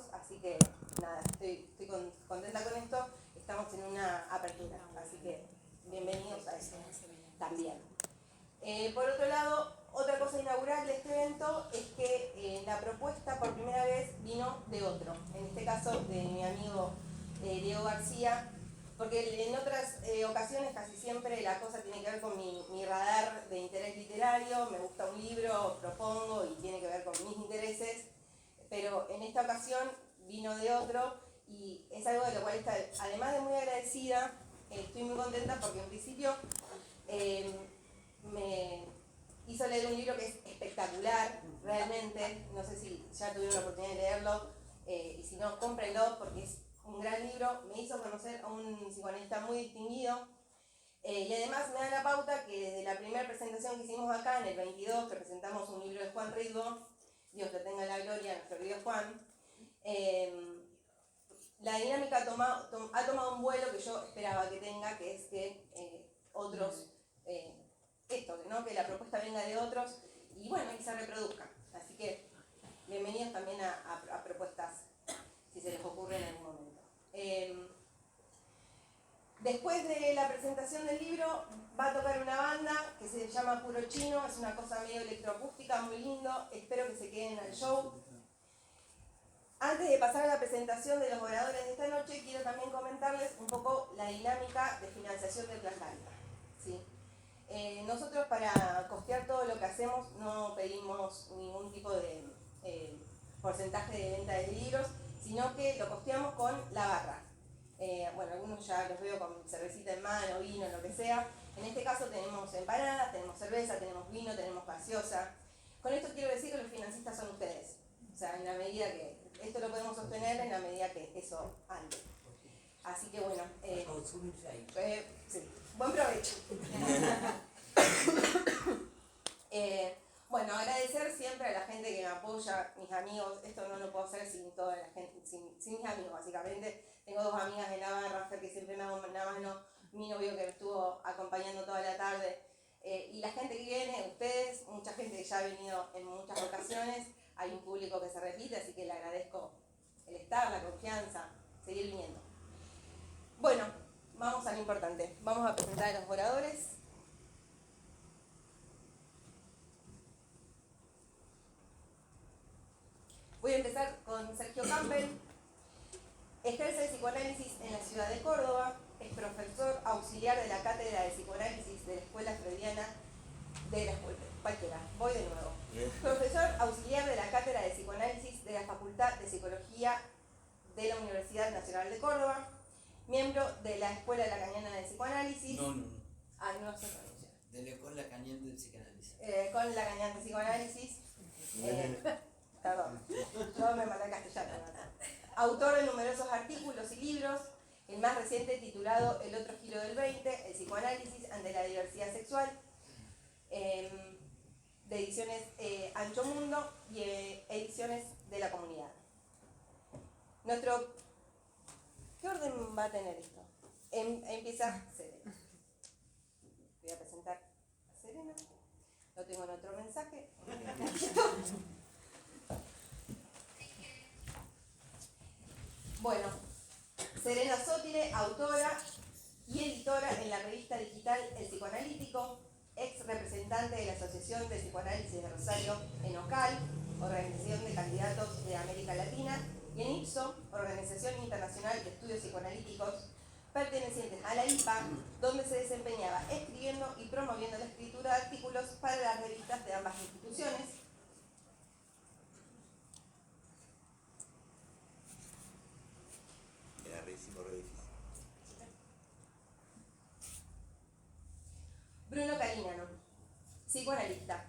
bienvenidos, así que nada, estoy contenta con esto, estamos en una apertura, así que bienvenidos a eso también. Por otro lado, otra cosa inaugural de este evento es que la propuesta por primera vez vino de otro, en este caso de mi amigo Diego García, porque en otras ocasiones casi siempre la cosa tiene que ver con mi radar de interés literario, me gusta un libro, propongo y tiene que ver con mis intereses, pero en esta ocasión vino de otro y es algo de lo cual está, además de muy agradecida, estoy muy contenta porque en principio me hizo leer un libro que es espectacular, realmente, no sé si ya tuvieron la oportunidad de leerlo, y si no, cómprenlo porque es un gran libro, me hizo conocer a un psicoanalista muy distinguido, y además me da la pauta que desde la primera presentación que hicimos acá, en el 22, que presentamos un libro de Juan Ritvo, Dios te tenga la gloria, nuestro querido Juan, la dinámica ha tomado un vuelo que yo esperaba que tenga, que es que otros, esto, ¿no? Que la propuesta venga de otros y bueno, y se reproduzca. Así que bienvenidos también a propuestas, si se les ocurre en algún momento. Después de la presentación del libro va a tocar una banda que se llama Puro Chino, es una cosa medio electroacústica, muy lindo, espero que se queden al show. Antes de pasar a la presentación de los oradores de esta noche, quiero también comentarles un poco la dinámica de financiación de Plan Cálida, ¿sí? Nosotros para costear todo lo que hacemos no pedimos ningún tipo de porcentaje de venta de libros, sino que lo costeamos con la barra. Bueno, algunos ya los veo con cervecita en mano, vino, lo que sea. En este caso tenemos empanadas, tenemos cerveza, tenemos vino, tenemos gaseosa. Con esto quiero decir que los financistas son ustedes. O sea, en la medida que esto lo podemos sostener, en la medida que eso ande. Así que bueno, sí, buen provecho. Bueno, agradecer siempre a la gente que me apoya, mis amigos, esto no lo puedo hacer sin toda la gente, sin mis amigos básicamente. Tengo dos amigas en la barra, Fer, que siempre me da una mano, mi novio que me estuvo acompañando toda la tarde, y la gente que viene, ustedes, mucha gente que ya ha venido en muchas ocasiones, hay un público que se repite, así que le agradezco el estar, la confianza, seguir viniendo. Bueno, vamos a lo importante, vamos a presentar a los oradores. Voy a empezar con Sergio Campbell. Ejerce el psicoanálisis en la ciudad de Córdoba, es profesor auxiliar de la Cátedra de Psicoanálisis de la Escuela Freudiana de la Escuela, cualquiera, voy de nuevo. Profesor auxiliar de la Cátedra de Psicoanálisis de la Facultad de Psicología de la Universidad Nacional de Córdoba, miembro de la Escuela Lacaniana de Psicoanálisis. No Se pronuncia. de la Escuela Lacaniana de Psicoanálisis. Con Lacaniana de Psicoanálisis. Perdón, yo me mandé castellano. Autor de numerosos artículos y libros, el más reciente titulado El otro giro del 20, el psicoanálisis ante la diversidad sexual, de ediciones Ancho Mundo y ediciones de la Comunidad. ¿Qué orden va a tener esto? Empieza Serena. Voy a presentar a Serena. Lo tengo en otro mensaje. Bueno, Serena Sotile, autora y editora en la revista digital El Psicoanalítico, ex representante de la Asociación de Psicoanálisis de Rosario en OCAL, Organización de Candidatos de América Latina, y en IPSO, Organización Internacional de Estudios Psicoanalíticos, pertenecientes a la IPA, donde se desempeñaba escribiendo y promoviendo la escritura de artículos para las revistas de ambas instituciones. Bruno Carinano, psicoanalista,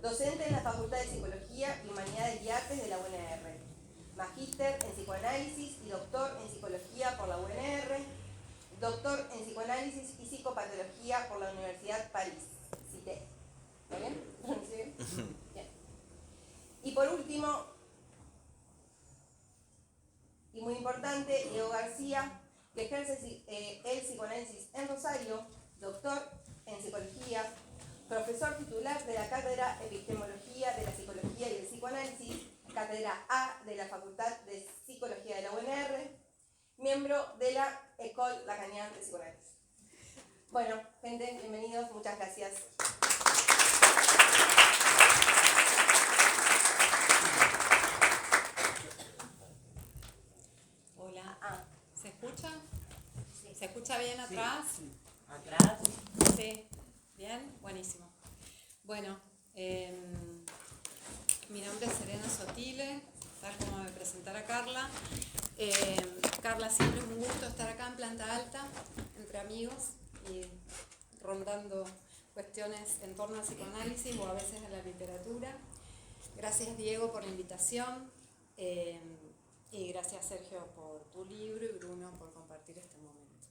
docente en la Facultad de Psicología y Humanidades y Artes de la UNR, magíster en psicoanálisis y doctor en psicología por la UNR, doctor en psicoanálisis y psicopatología por la Universidad París, CITE. ¿Está bien? Bien. Y por último, y muy importante, Diego García, que ejerce el psicoanálisis en Rosario, doctor en psicología, profesor titular de la Cátedra Epistemología de la Psicología y el Psicoanálisis, Cátedra A de la Facultad de nombre es Serena Sotile, tal como me presentara Carla. Carla, siempre es un gusto estar acá en Planta Alta, entre amigos y rondando cuestiones en torno al psicoanálisis o a veces a la literatura. Gracias, Diego, por la invitación y gracias, Sergio, por tu libro y Bruno por compartir este momento.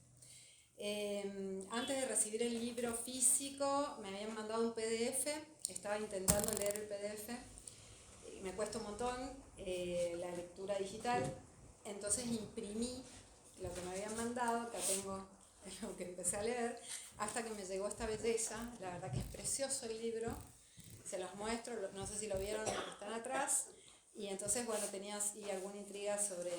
Antes de recibir el libro físico me habían mandado un PDF, estaba intentando leer el PDF, me cuesta un montón la lectura digital, entonces imprimí lo que me habían mandado, acá tengo lo que empecé a leer, hasta que me llegó esta belleza. La verdad que es precioso el libro, se los muestro, no sé si lo vieron los que están atrás, y entonces bueno, tenías alguna intriga sobre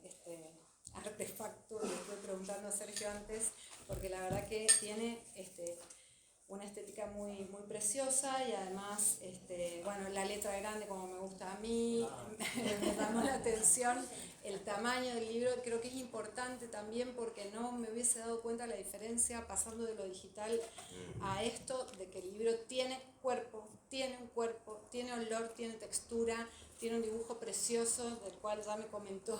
este artefacto, le estuve preguntando a Sergio antes, porque la verdad que tiene una estética muy, muy preciosa y además, bueno, la letra grande como me gusta a mí, me llamó la atención el tamaño del libro. Creo que es importante también porque no me hubiese dado cuenta la diferencia pasando de lo digital a esto, de que el libro tiene cuerpo, tiene olor, tiene textura, tiene un dibujo precioso del cual ya me comentó,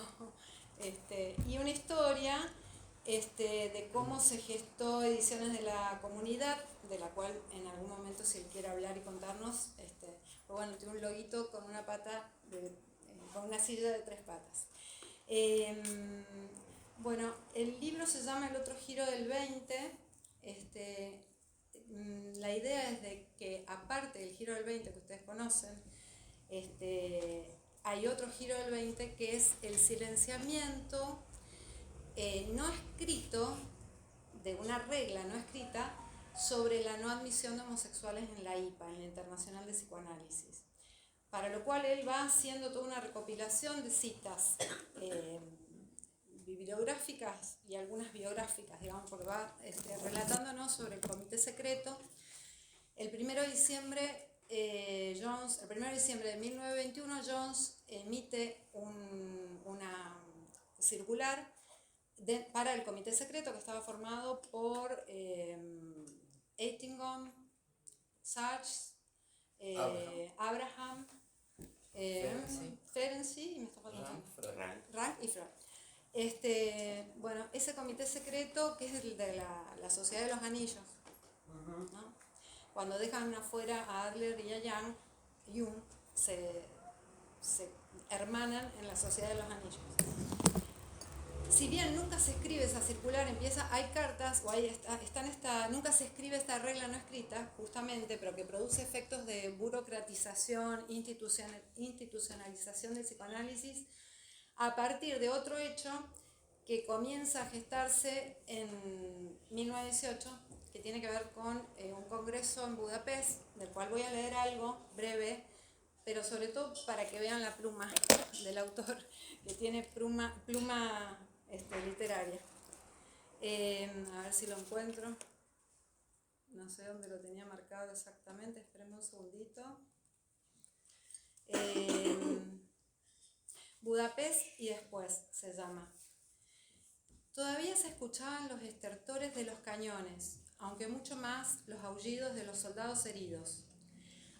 y una historia de cómo se gestó Ediciones de la Comunidad, de la cual en algún momento, si él quiere hablar y contarnos, pues bueno, tiene un loguito con una pata, con una silla de 3 patas. Bueno, el libro se llama El otro giro del 20. La idea es de que, aparte del giro del 20 que ustedes conocen, hay otro giro del 20 que es el silenciamiento no escrito, de una regla no escrita, sobre la no admisión de homosexuales en la IPA, en la Internacional de Psicoanálisis. Para lo cual él va haciendo toda una recopilación de citas bibliográficas y algunas biográficas, digamos, porque va relatándonos sobre el comité secreto. El 1 de diciembre de 1921, Jones emite una circular para el comité secreto, que estaba formado por Eitingon, Sachs, Abraham, Ferenczi, y me está faltando Rank y Freud. Bueno, ese comité secreto, que es el de la Sociedad de los Anillos, ¿no? Cuando dejan afuera a Adler y a Jung se hermanan en la Sociedad de los Anillos. Si bien nunca se escribe esa circular, hay cartas, o nunca se escribe esta regla no escrita, justamente, pero que produce efectos de burocratización, institucionalización del psicoanálisis, a partir de otro hecho que comienza a gestarse en 1918, que tiene que ver con un congreso en Budapest, del cual voy a leer algo breve, pero sobre todo para que vean la pluma del autor, que tiene pluma literaria. A ver si lo encuentro. No sé dónde lo tenía marcado exactamente, espérenme un segundito. Budapest y después se llama. Todavía se escuchaban los estertores de los cañones, aunque mucho más los aullidos de los soldados heridos.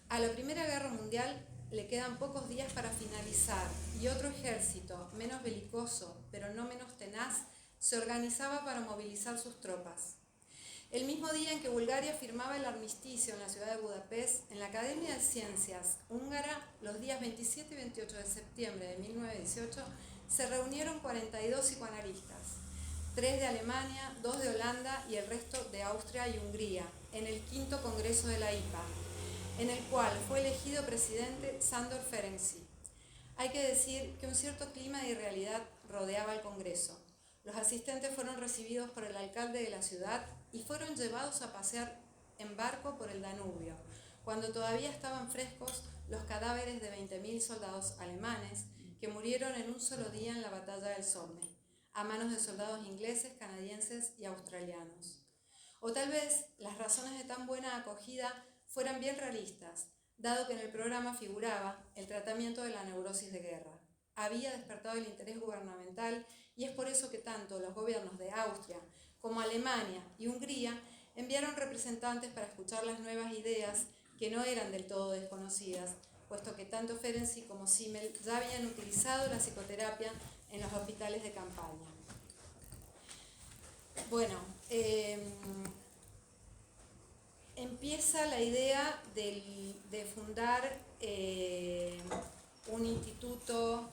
A la Primera Guerra Mundial le quedan pocos días para finalizar y otro ejército, menos belicoso, pero no menos tenaz, se organizaba para movilizar sus tropas. El mismo día en que Bulgaria firmaba el armisticio en la ciudad de Budapest, en la Academia de Ciencias húngara, los días 27 y 28 de septiembre de 1918, se reunieron 42 psicoanalistas, 3 de Alemania, 2 de Holanda y el resto de Austria y Hungría, en el 5º Congreso de la IPA, en el cual fue elegido presidente Sándor Ferenczi. Hay que decir que un cierto clima de irrealidad rodeaba el Congreso. Los asistentes fueron recibidos por el alcalde de la ciudad y fueron llevados a pasear en barco por el Danubio, cuando todavía estaban frescos los cadáveres de 20.000 soldados alemanes que murieron en un solo día en la batalla del Somme, a manos de soldados ingleses, canadienses y australianos. O tal vez las razones de tan buena acogida fueran bien realistas, dado que en el programa figuraba el tratamiento de la neurosis de guerra. Había despertado el interés gubernamental y es por eso que tanto los gobiernos de Austria como Alemania y Hungría enviaron representantes para escuchar las nuevas ideas que no eran del todo desconocidas, puesto que tanto Ferenczi como Simmel ya habían utilizado la psicoterapia en los hospitales de campaña. Bueno, empieza la idea de fundar un instituto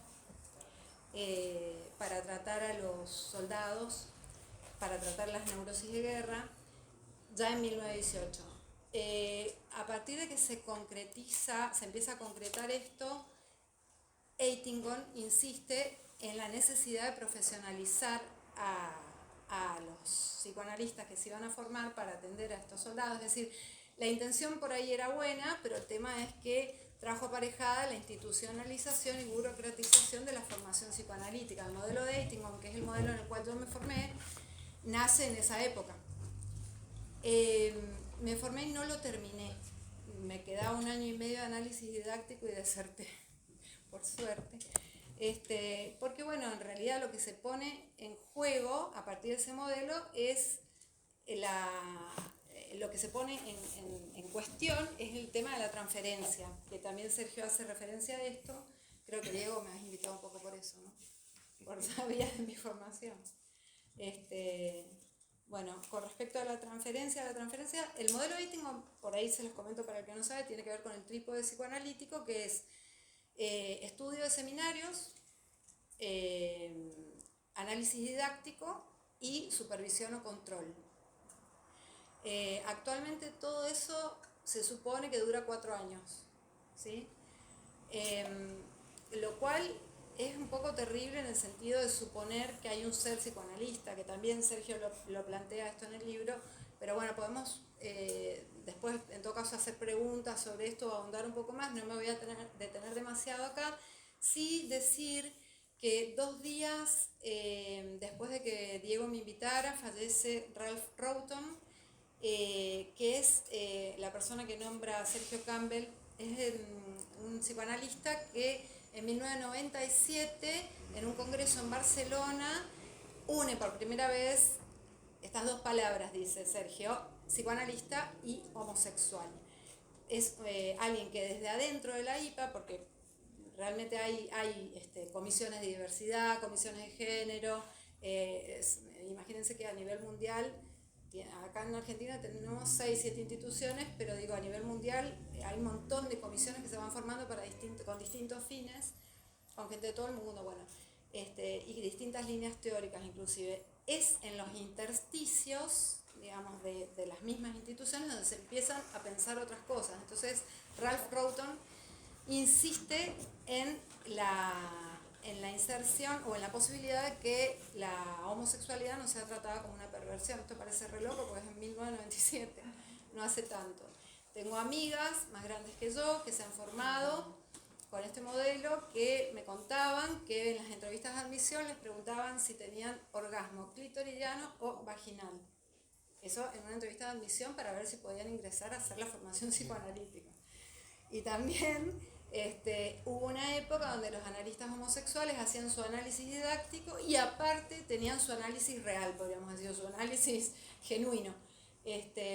para tratar a los soldados, para tratar las neurosis de guerra, ya en 1918. A partir de que se empieza a concretar esto, Eitingon insiste en la necesidad de profesionalizar a los psicoanalistas que se iban a formar para atender a estos soldados. Es decir, la intención por ahí era buena, pero el tema es que trajo aparejada la institucionalización y burocratización de la formación psicoanalítica. El modelo de Eitingon, que es el modelo en el cual yo me formé, nace en esa época. Me formé y no lo terminé. Me quedaba 1 año y medio de análisis didáctico y deserté, por suerte. Porque bueno, en realidad lo que se pone en juego a partir de ese modelo es lo que se pone en cuestión es el tema de la transferencia, que también Sergio hace referencia a esto. Creo que Diego me has invitado un poco por eso, ¿no? Por sabía de mi formación. Bueno, con respecto a la transferencia, el modelo de Eitingon, por ahí se los comento para el que no sabe, tiene que ver con el trípode psicoanalítico, que es estudio de seminarios, análisis didáctico y supervisión o control. Actualmente todo eso se supone que dura 4 años, ¿sí? Lo cual es un poco terrible en el sentido de suponer que hay un ser psicoanalista, que también Sergio lo plantea esto en el libro, pero bueno, podemos después en todo caso hacer preguntas sobre esto o ahondar un poco más, no me voy a detener demasiado acá. Sí decir que 2 días después de que Diego me invitara, fallece Ralph Roughton, que es la persona que nombra a Sergio Campbell, es un psicoanalista que en 1997, en un congreso en Barcelona, une por primera vez estas 2 palabras, dice Sergio, psicoanalista y homosexual. Es alguien que desde adentro de la IPA, porque realmente hay comisiones de diversidad, comisiones de género, imagínense que a nivel mundial, acá en Argentina tenemos 6, 7 instituciones, pero digo, a nivel mundial hay un montón de comisiones que se van formando con distintos fines, con gente de todo el mundo, bueno, y distintas líneas teóricas inclusive. Es en los intersticios, digamos, de las mismas instituciones donde se empiezan a pensar otras cosas. Entonces, Ralph Roughton insiste en la inserción o en la posibilidad de que la homosexualidad no sea tratada como una perversión. Esto parece re loco porque es en 1997, no hace tanto. Tengo amigas más grandes que yo que se han formado con este modelo, que me contaban que en las entrevistas de admisión les preguntaban si tenían orgasmo clitoridiano o vaginal. Eso en una entrevista de admisión para ver si podían ingresar a hacer la formación psicoanalítica. Y también hubo una época donde los analistas homosexuales hacían su análisis didáctico y aparte tenían su análisis real, podríamos decir, su análisis genuino,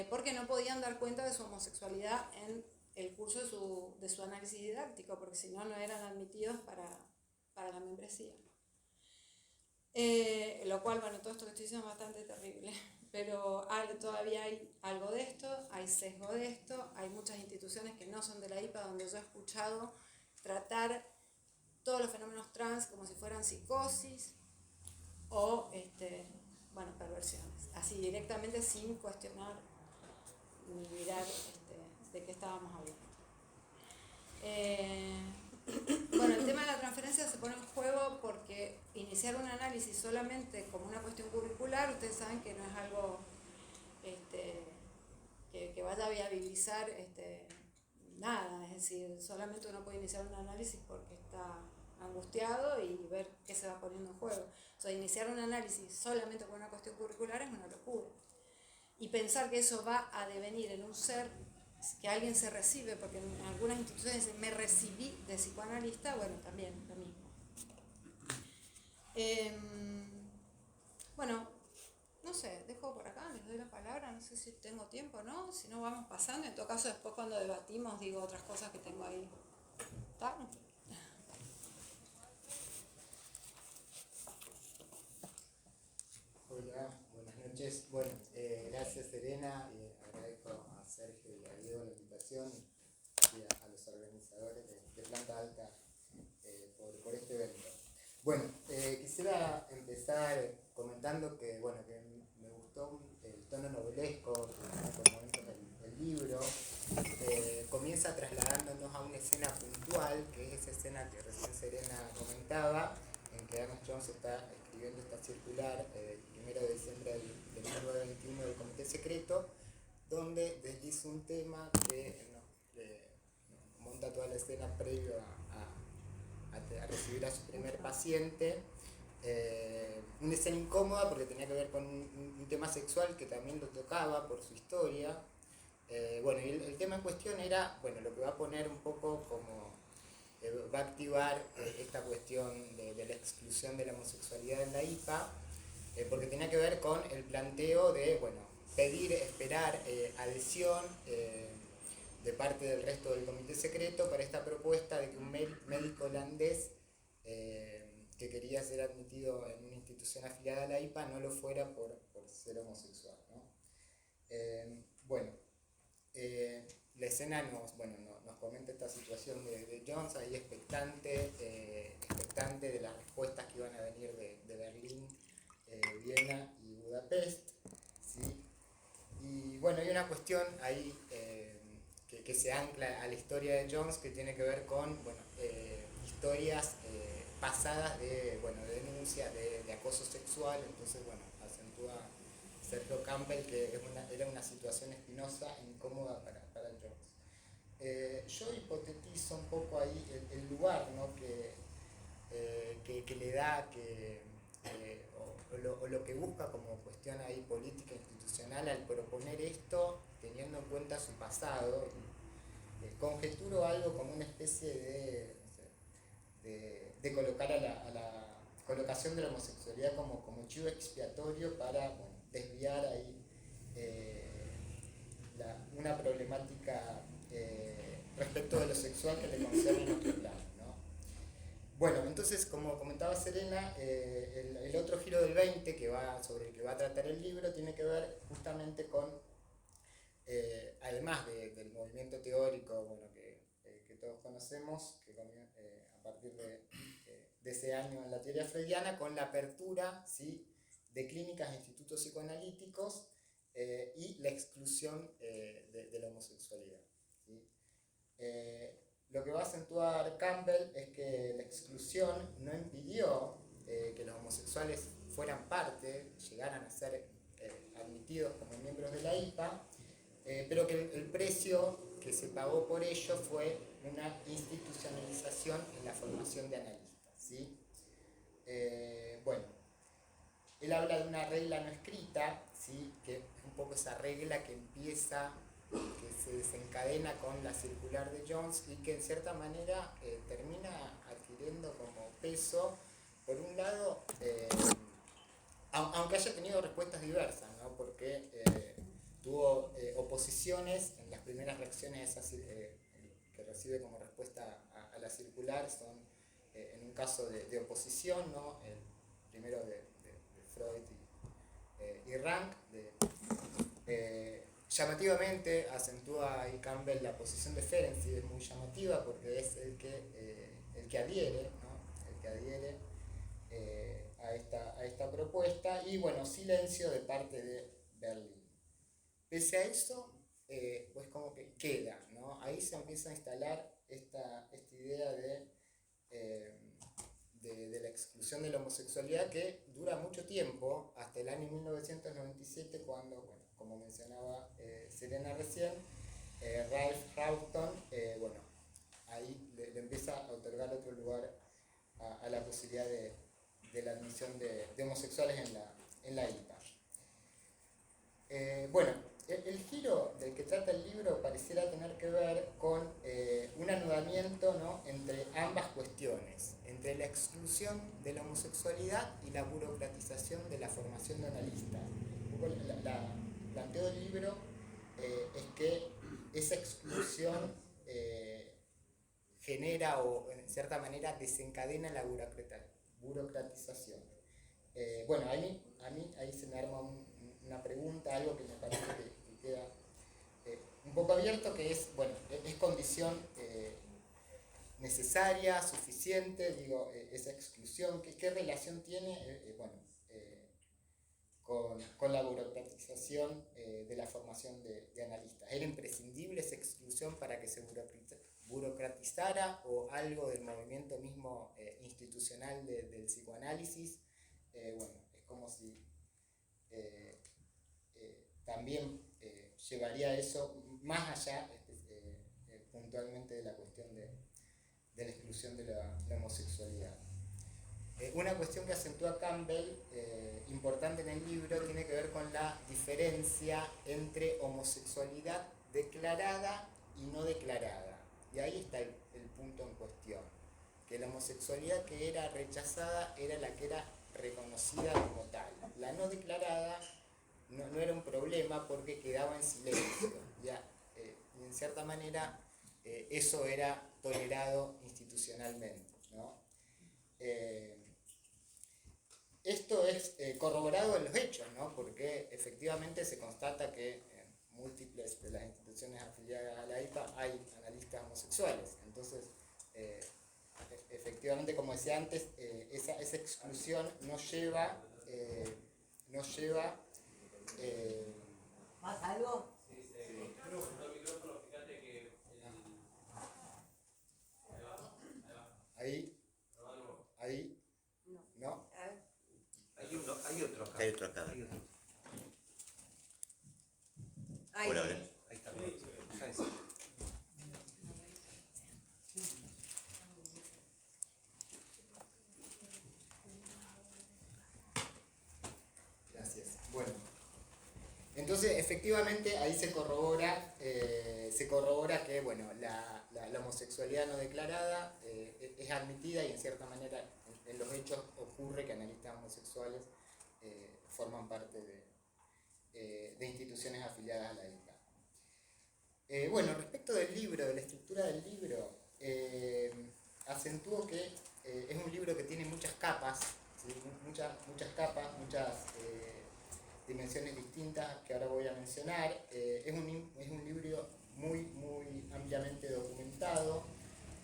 porque no podían dar cuenta de su homosexualidad en el curso de su análisis didáctico, porque si no, no eran admitidos para la membresía. Lo cual, bueno, todo esto que estoy diciendo es bastante terrible, pero todavía hay algo de esto, hay sesgo de esto, hay muchas instituciones que no son de la IPA donde yo he escuchado tratar todos los fenómenos trans como si fueran psicosis o, bueno, perversiones, así directamente sin cuestionar ni mirar de qué estábamos hablando. Bueno, el tema de la transferencia se pone en juego porque iniciar un análisis solamente como una cuestión curricular, ustedes saben que no es algo que vaya a viabilizar nada, es decir, solamente uno puede iniciar un análisis porque está angustiado y ver qué se va poniendo en juego. O sea, iniciar un análisis solamente con una cuestión curricular es una locura. Y pensar que eso va a devenir en un ser que alguien se recibe, porque en algunas instituciones dicen, me recibí de psicoanalista, bueno, también lo mismo. Bueno, no sé, dejo por acá, les doy la palabra, no sé si tengo tiempo, ¿no? Si no, vamos pasando, en todo caso después cuando debatimos digo otras cosas que tengo ahí noches. Bueno, gracias Serena, agradezco a Sergio y a Diego la invitación y a los organizadores de Planta Alta por este evento. Bueno, quisiera empezar comentando que, bueno, que me gustó el tono novelesco por momentos del libro. Comienza trasladándonos a una escena puntual, que es esa escena que recién Serena comentaba, en que Ernest Jones está escribiendo esta circular el 1 de diciembre de 1921 del Comité Secreto, donde desliza un tema que monta toda la escena previo a recibir a su primer paciente. Una escena incómoda porque tenía que ver con un tema sexual que también lo tocaba por su historia. Bueno, y el tema en cuestión era, bueno, lo que va a poner un poco como, va a activar esta cuestión de la exclusión de la homosexualidad en la IPA, porque tenía que ver con el planteo de, bueno, esperar adhesión de parte del resto del Comité Secreto para esta propuesta de que un médico holandés que quería ser admitido en una institución afiliada a la IPA no lo fuera por ser homosexual, ¿no? La escena nos comenta esta situación de Jones ahí expectante de las respuestas que iban a venir de Berlín, Viena y Budapest, ¿sí? Y bueno, hay una cuestión ahí que se ancla a la historia de Jones, que tiene que ver con historias pasadas de denuncias de acoso sexual. Entonces, bueno, acentúa Sergio Campbell que era una situación espinosa e incómoda para Jones. Yo hipotetizo un poco ahí el lugar, ¿no? que le da, o lo que busca como cuestión ahí política institucional al proponer esto, teniendo en cuenta su pasado. Conjeturo algo como una especie de colocar a la colocación de la homosexualidad como chivo expiatorio para desviar ahí una problemática respecto de lo sexual que le concierne en otro plano, ¿no? Bueno, entonces, como comentaba Serena, el otro giro del 20 sobre el que va a tratar el libro tiene que ver justamente con, además del movimiento teórico que todos conocemos, que a partir de ese año en la teoría freudiana, con la apertura, ¿sí?, de clínicas e institutos psicoanalíticos y la exclusión de la homosexualidad, ¿sí? Lo que va a acentuar Campbell es que la exclusión no impidió que los homosexuales fueran parte, llegaran a ser admitidos como miembros de la IPA, pero que el precio que se pagó por ello fue una institucionalización en la formación de analistas, ¿sí? Él habla de una regla no escrita, ¿sí?, que es un poco esa regla que se desencadena con la circular de Jones y que en cierta manera termina adquiriendo como peso, por un lado, aunque haya tenido respuestas diversas, ¿no?, porque tuvo oposiciones en las primeras reacciones que recibe como respuesta a la circular, son en un caso de oposición, ¿no?, el primero de Freud y Rank. Llamativamente acentúa ahí Campbell la posición de Ferenczi, es muy llamativa porque es el que adhiere, ¿no?, el que adhiere a esta propuesta, y bueno, silencio de parte de Berlín. Pese a eso, pues como que queda, ¿no? Ahí se empieza a instalar esta idea de la exclusión de la homosexualidad, que dura mucho tiempo, hasta el año 1997, cuando, bueno, como mencionaba Serena recién, Ralph Houghton, ahí le empieza a otorgar otro lugar a la posibilidad de la admisión de homosexuales en la IPA. El giro del que trata el libro pareciera tener que ver con un anudamiento, ¿no?, entre ambas cuestiones, entre la exclusión de la homosexualidad y la burocratización de la formación de analistas. La planteo del libro es que esa exclusión genera o en cierta manera desencadena la burocratización. A mí ahí se me arma una pregunta, algo que me parece que queda un poco abierto, que es, bueno, es condición necesaria, suficiente, digo, esa exclusión, ¿qué relación tiene con la burocratización de la formación de analistas? ¿Era imprescindible esa exclusión para que se burocratizara, o algo del movimiento mismo institucional del psicoanálisis? Bueno, es como si también llevaría eso más allá puntualmente de la cuestión de la exclusión de la homosexualidad. Una cuestión que acentúa Campbell, importante en el libro, tiene que ver con la diferencia entre homosexualidad declarada y no declarada. Y ahí está el punto en cuestión, que la homosexualidad que era rechazada era la que era reconocida como tal. La no declarada no era un problema porque quedaba en silencio. Ya, y en cierta manera eso era tolerado institucionalmente, ¿no? Esto es corroborado en los hechos, ¿no? Porque efectivamente se constata que en múltiples de las instituciones afiliadas a la AIPA hay analistas homosexuales. Entonces, efectivamente, como decía antes, esa exclusión nos lleva ¿Más algo? Ahí, ¿no? Hay otro acá. Hay otro acá. Ahí. Hola, hola. Ahí está. Acá es. Gracias. Bueno, entonces efectivamente ahí se corrobora que, bueno, la homosexualidad no declarada es admitida, y en cierta manera en los hechos ocurre que analistas homosexuales forman parte de instituciones afiliadas a la IPA. Bueno, respecto del libro, de la estructura del libro, acentúo que es un libro que tiene muchas capas, ¿sí? muchas capas, muchas dimensiones distintas que ahora voy a mencionar. Es un libro muy ampliamente documentado,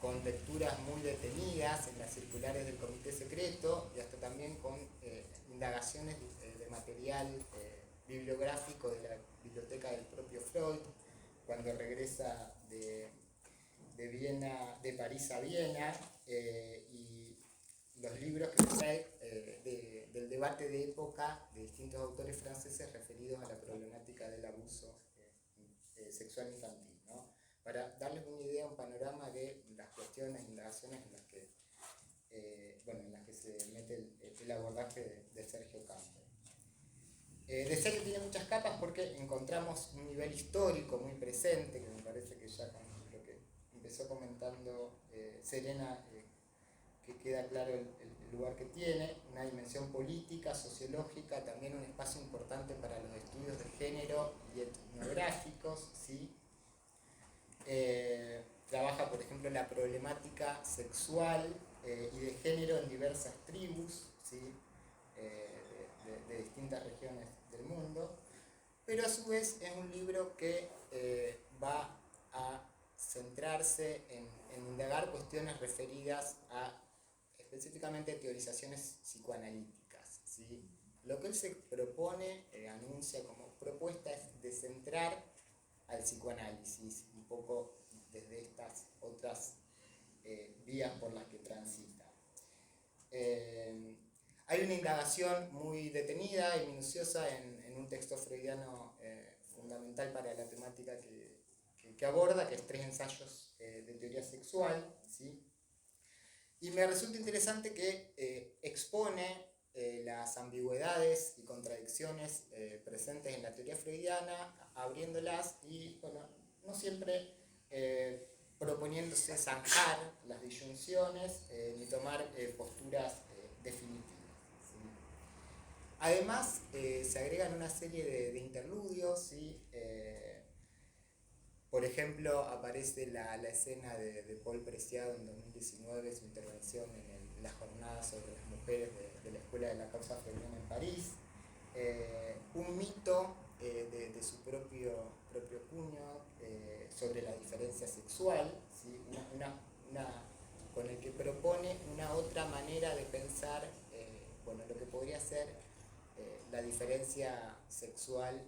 con lecturas muy detenidas en las circulares del Comité Secreto, y hasta también con indagaciones de material bibliográfico de la biblioteca del propio Freud, cuando regresa de París a Viena, y los libros que trae del debate de época de distintos autores franceses referidos a la problemática del abuso sexual infantil, ¿no? Para darles una idea, un panorama de las cuestiones, indagaciones en las que se mete el abordaje de Sergio Campbell. Decía que tiene muchas capas porque encontramos un nivel histórico muy presente, que me parece que ya con lo que empezó comentando Serena, que queda claro el lugar que tiene, una dimensión política, sociológica, también un espacio importante para los estudios de género y etnográficos, ¿sí? Trabaja, por ejemplo, la problemática sexual y de género en diversas tribus, ¿sí? De distintas regiones del mundo, pero a su vez es un libro que va a centrarse en indagar cuestiones referidas a específicamente teorizaciones psicoanalíticas, ¿sí? Lo que él se propone, anuncia como propuesta, es descentrar al psicoanálisis un poco desde estas otras vías por las que transita. Hay una indagación muy detenida y minuciosa en un texto freudiano fundamental para la temática que aborda, que es 3 ensayos de teoría sexual, ¿sí? Y me resulta interesante que expone las ambigüedades y contradicciones presentes en la teoría freudiana, abriéndolas y, bueno, no siempre proponiéndose zanjar las disyunciones ni tomar posturas definitivas. Además, se agregan una serie de interludios, ¿sí? Por ejemplo, aparece la escena de Paul Preciado en 2019, su intervención en la jornada sobre las mujeres de la Escuela de la Causa Freudiana en París, un mito de su propio cuño sobre la diferencia sexual, ¿sí? Con el que propone una otra manera de pensar lo que podría ser la diferencia sexual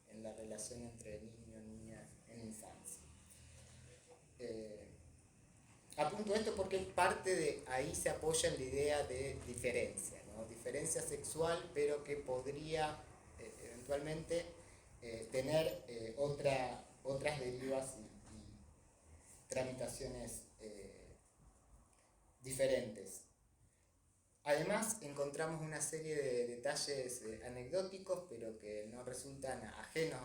en la relación entre niño y niña en la infancia. Apunto esto porque parte de ahí se apoya en la idea de diferencia, ¿no? Diferencia sexual, pero que podría eventualmente tener otras derivas y tramitaciones diferentes. Además, encontramos una serie de detalles anecdóticos, pero que no resultan ajenos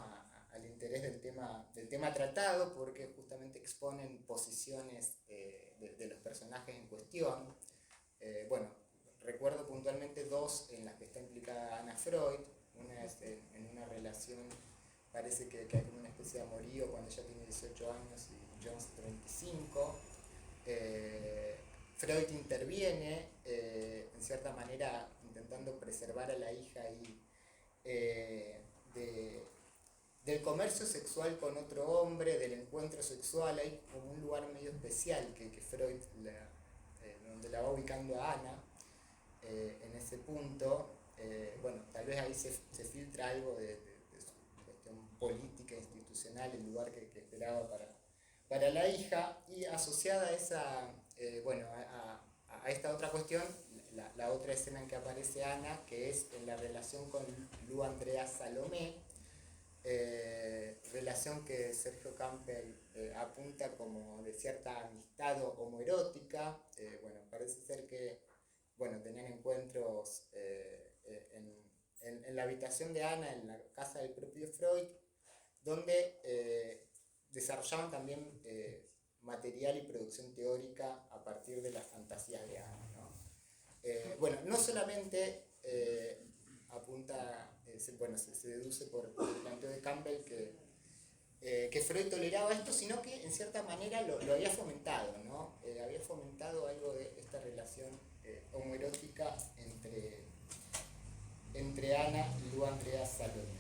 al interés del tema tratado, porque justamente exponen posiciones de los personajes en cuestión. Recuerdo puntualmente dos en las que está implicada Anna Freud. Una es en una relación, parece que hay como una especie de amorío cuando ella tiene 18 años y Jones 35. Freud interviene, en cierta manera, intentando preservar a la hija ahí del comercio sexual con otro hombre, del encuentro sexual. Hay como un lugar medio especial que Freud donde la va ubicando a Ana en ese punto. Tal vez ahí se filtra algo de su cuestión política, institucional, el lugar que esperaba para la hija, y asociada a esa, a esta otra cuestión, la otra escena en que aparece Ana, que es en la relación con Lu Andrea Salomé, relación que Sergio Campbell apunta como de cierta amistad homoerótica. Parece ser que tenían encuentros en la habitación de Ana, en la casa del propio Freud, donde desarrollaban también material y producción teórica a partir de las fantasías de Ana, ¿no? No solamente apunta, se deduce por el planteo de Campbell que Freud toleraba esto, sino que en cierta manera lo había fomentado, ¿no? Había fomentado algo de esta relación homoerótica entre Ana y Lu Andrea Salomé.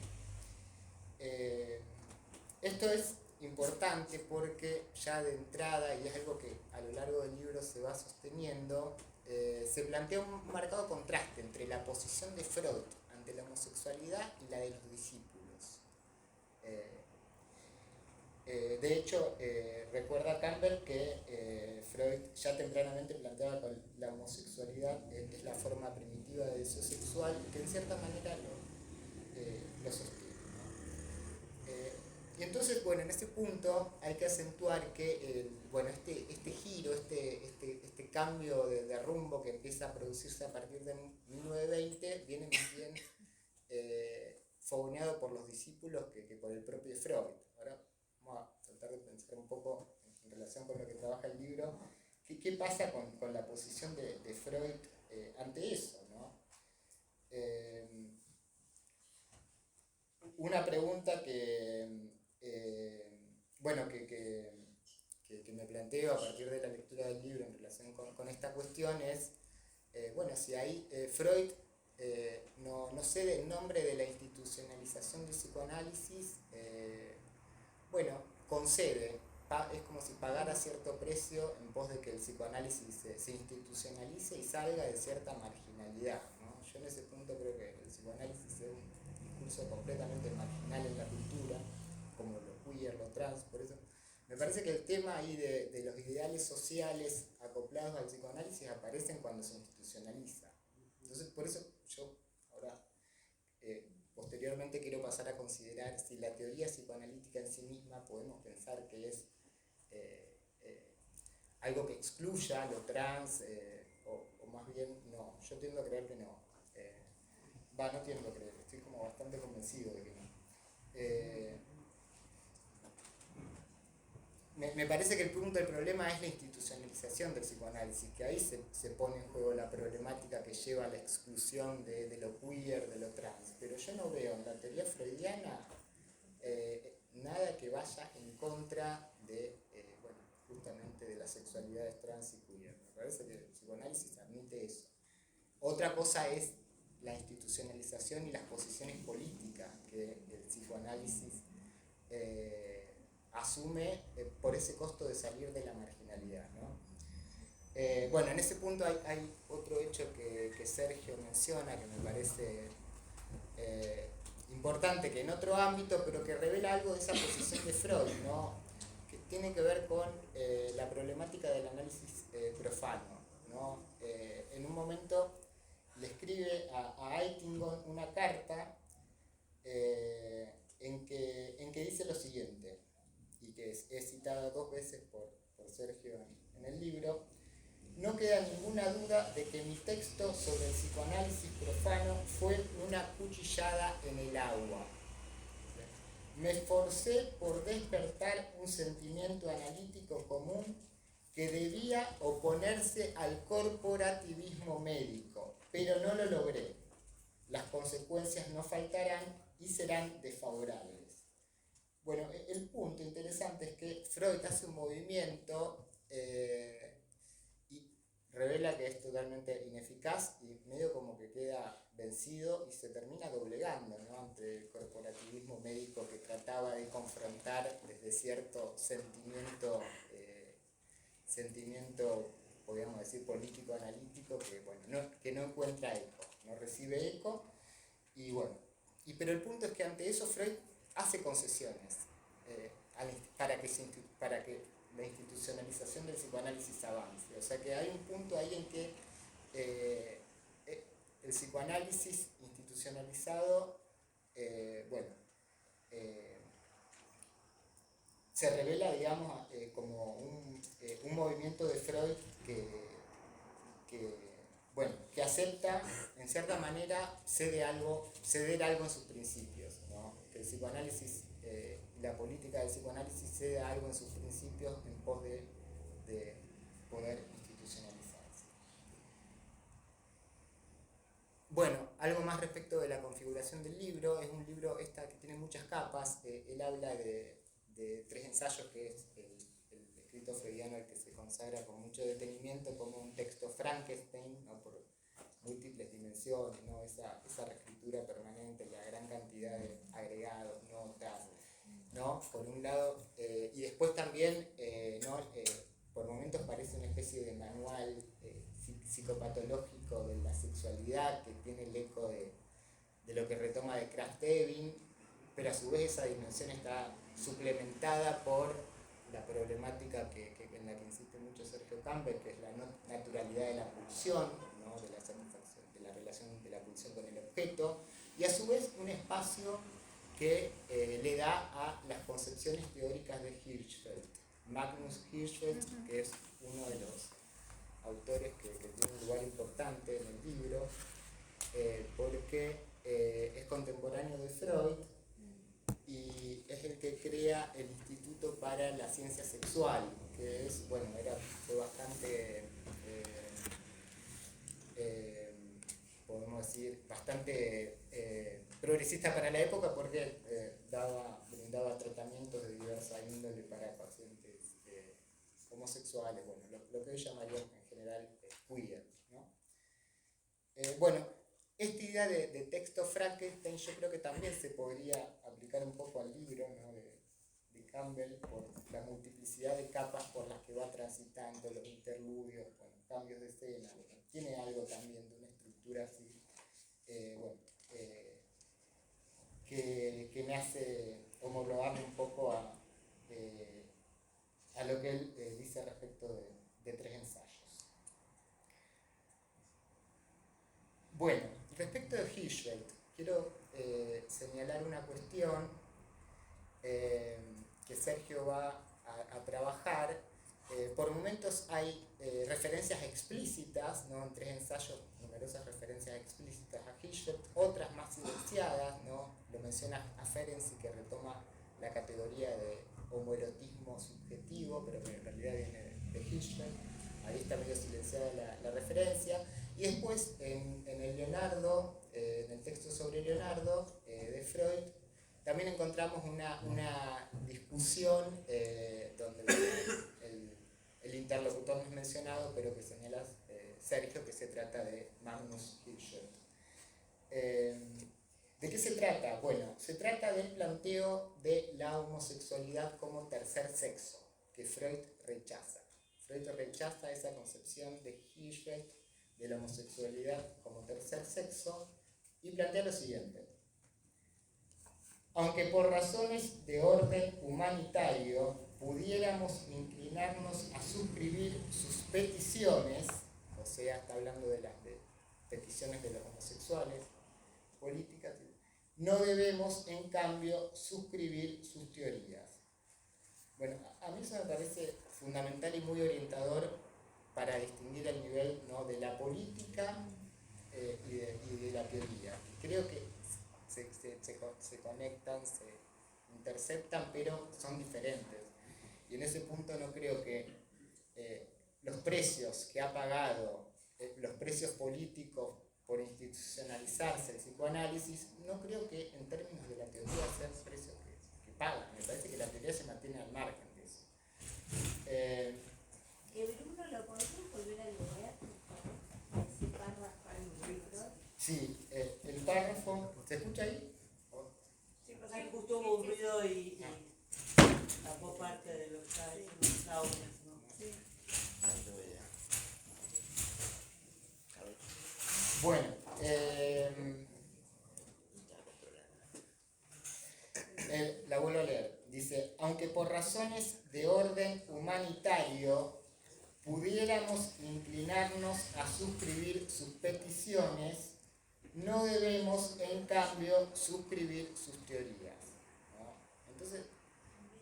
Esto es importante porque ya de entrada, y es algo que a lo largo del libro se va sosteniendo, se plantea un marcado contraste entre la posición de Freud ante la homosexualidad y la de los discípulos. De hecho, recuerda Campbell que Freud ya tempranamente planteaba que la homosexualidad es la forma primitiva de deseo sexual, que en cierta manera lo sostiene, ¿no? Y entonces, en ese punto hay que acentuar que este giro, este cambio de rumbo que empieza a producirse a partir de 1920 viene más bien fogoneado por los discípulos que por el propio Freud. Ahora vamos a tratar de pensar un poco en relación con lo que trabaja el libro, qué pasa con la posición de Freud ante eso, ¿no? Una pregunta que me planteo a partir de la lectura del libro en relación con esta cuestión es, si ahí Freud no cede en nombre de la institucionalización del psicoanálisis, concede, es como si pagara cierto precio en pos de que el psicoanálisis se institucionalice y salga de cierta marginalidad, ¿no? Yo en ese punto creo que el psicoanálisis es un discurso completamente marginal en la cultura, como lo queer, lo trans. Por eso me parece que el tema ahí de los ideales sociales acoplados al psicoanálisis aparecen cuando se institucionaliza. Entonces, por eso yo ahora posteriormente quiero pasar a considerar si la teoría psicoanalítica en sí misma podemos pensar que es algo que excluya lo trans, o más bien no. Yo tiendo a creer que no. No tiendo a creer, estoy como bastante convencido de que no. Me parece que el punto del problema es la institucionalización del psicoanálisis, que ahí se pone en juego la problemática que lleva a la exclusión de lo queer, de lo trans. Pero yo no veo en la teoría freudiana nada que vaya en contra de, justamente de las sexualidades trans y queer. Me parece que el psicoanálisis admite eso. Otra cosa es la institucionalización y las posiciones políticas que el psicoanálisis asume por ese costo de salir de la marginalidad, ¿no? Bueno, en ese punto hay otro hecho que Sergio menciona que me parece importante, que en otro ámbito, pero que revela algo de esa posición de Freud, ¿no? Que tiene que ver con la problemática del análisis profano, ¿no? En un momento le escribe a Eitingon una carta en que dice lo siguiente, y que es citada 2 veces por Sergio en el libro: no queda ninguna duda de que mi texto sobre el psicoanálisis profano fue una cuchillada en el agua. Me esforcé por despertar un sentimiento analítico común que debía oponerse al corporativismo médico, pero no lo logré. Las consecuencias no faltarán y serán desfavorables. Bueno, el punto interesante es que Freud hace un movimiento y revela que es totalmente ineficaz y medio como que queda vencido y se termina doblegando, ¿no?, ante el corporativismo médico que trataba de confrontar desde cierto sentimiento, podríamos decir, político-analítico, que no encuentra eco, no recibe eco. Y bueno, pero el punto es que ante eso Freud hace concesiones para que la institucionalización del psicoanálisis avance. O sea que hay un punto ahí en que el psicoanálisis institucionalizado, se revela, digamos, como un movimiento de Freud que acepta, en cierta manera, ceder algo en sus principios, ¿no? Que el psicoanálisis, la política del psicoanálisis cede algo en sus principios en pos de poder institucionalizarse. Bueno, algo más respecto de la configuración del libro. Es un libro que tiene muchas capas. Él habla de 3 ensayos, que es el escrito freudiano al que se consagra con mucho detenimiento como un texto Frankenstein, ¿no?, por múltiples dimensiones, ¿no?, esa reescritura permanente, la gran cantidad de agregados, notas, ¿no?, por un lado, y después también, por momentos parece una especie de manual psicopatológico de la sexualidad, que tiene el eco de lo que retoma de Krafft-Ebing, pero a su vez esa dimensión está suplementada por la problemática en la que insiste mucho Sergio Campbell, que es la no naturalidad de la pulsión, ¿no?, de la satisfacción, de la relación de la pulsión con el objeto, y a su vez un espacio que le da a las concepciones teóricas de Hirschfeld. Magnus Hirschfeld, que es uno de los autores que tiene un lugar importante en el libro, porque es contemporáneo de Freud y es el que crea el Instituto para la Ciencia Sexual, que es, fue bastante, podemos decir, bastante progresista para la época, porque brindaba tratamientos de diversa índole para pacientes homosexuales, lo que hoy llamaríamos en general queer, ¿no? Esta idea de texto Frankenstein yo creo que también se podría aplicar un poco al libro, ¿no?, de Campbell, por la multiplicidad de capas por las que va transitando, los interludios, cambios de escena. Tiene algo también de una estructura así, que me hace homologarme un poco a lo que él dice respecto de 3 ensayos. Bueno, respecto de Hirschfeld, quiero señalar una cuestión que Sergio va a trabajar. Por momentos hay referencias explícitas, ¿no?, en 3 ensayos, numerosas referencias explícitas a Hirschfeld, otras más silenciadas, ¿no? Lo menciona a Ferenczi, que retoma la categoría de homoerotismo subjetivo, pero que en realidad viene de Hirschfeld. Ahí está medio silenciada la referencia. Y después en el Leonardo, en el texto sobre Leonardo de Freud, también encontramos una discusión donde el interlocutor no es mencionado, pero que señala Sergio, que se trata de Magnus Hirschfeld. ¿De qué se trata? Bueno, se trata del planteo de la homosexualidad como tercer sexo, que Freud rechaza. Freud rechaza esa concepción de Hirschfeld de la homosexualidad como tercer sexo y plantea lo siguiente. Aunque por razones de orden humanitario pudiéramos inclinarnos a suscribir sus peticiones, o sea, está hablando de las peticiones de los homosexuales, políticas, no debemos, en cambio, suscribir sus teorías. Bueno, a mí eso me parece fundamental y muy orientador para distinguir el nivel, ¿no?, de la política y de la teoría. Creo que se conectan, se interceptan, pero son diferentes. Y en ese punto no creo que los precios que ha pagado, los precios políticos por institucionalizarse el psicoanálisis, no creo que en términos de la teoría sean precios que pagan. Me parece que la teoría se mantiene al margen de eso. Bruno, ¿lo podemos volver a leer? Ese párrafo en el libro. Sí, el párrafo, ¿se escucha ahí? Sí, pasa que justo hubo un ruido y tapó parte de los audios, ¿no? Sí. Bueno, la vuelvo a leer. Dice, aunque por razones de orden humanitario pudiéramos inclinarnos a suscribir sus peticiones, no debemos, en cambio, suscribir sus teorías, ¿no? Entonces,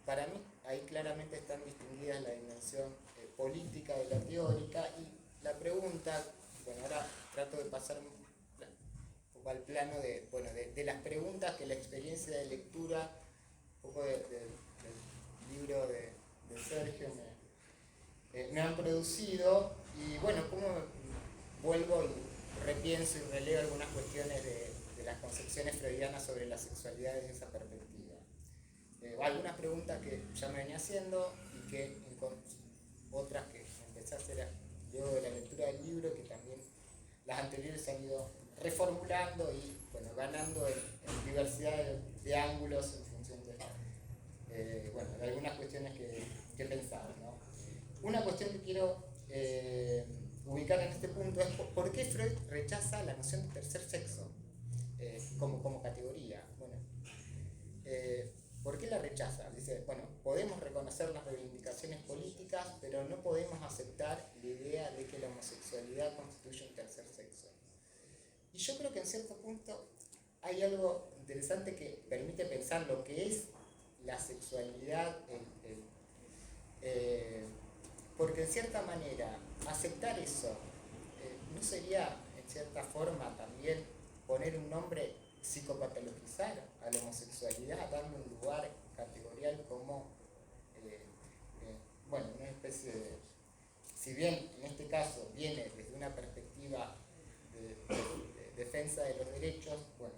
para mí, ahí claramente están distinguidas la dimensión política de la teórica y la pregunta, bueno, ahora trato de pasar un poco al plano de las preguntas que la experiencia de lectura, un poco del libro de Sergio me han producido, y bueno, cómo vuelvo y repienso y releo algunas cuestiones de las concepciones freudianas sobre la sexualidad desde esa perspectiva. Algunas preguntas que ya me venía haciendo y que otras que empecé a hacer luego de la lectura del libro, que también las anteriores se han ido reformulando y bueno, ganando en diversidad de ángulos en función de algunas cuestiones que he pensado, ¿no? Una cuestión que quiero ubicar en este punto es por qué Freud rechaza la noción de tercer sexo como categoría. Bueno, ¿por qué la rechaza? Dice, bueno, podemos reconocer las reivindicaciones políticas, pero no podemos aceptar la idea de que la homosexualidad constituye un tercer sexo. Y yo creo que en cierto punto hay algo interesante que permite pensar lo que es la sexualidad, porque en cierta manera aceptar eso no sería en cierta forma también poner un nombre, psicopatologizar a la homosexualidad, darle un lugar categorial como una especie de, si bien en este caso viene desde una perspectiva de defensa de los derechos, bueno,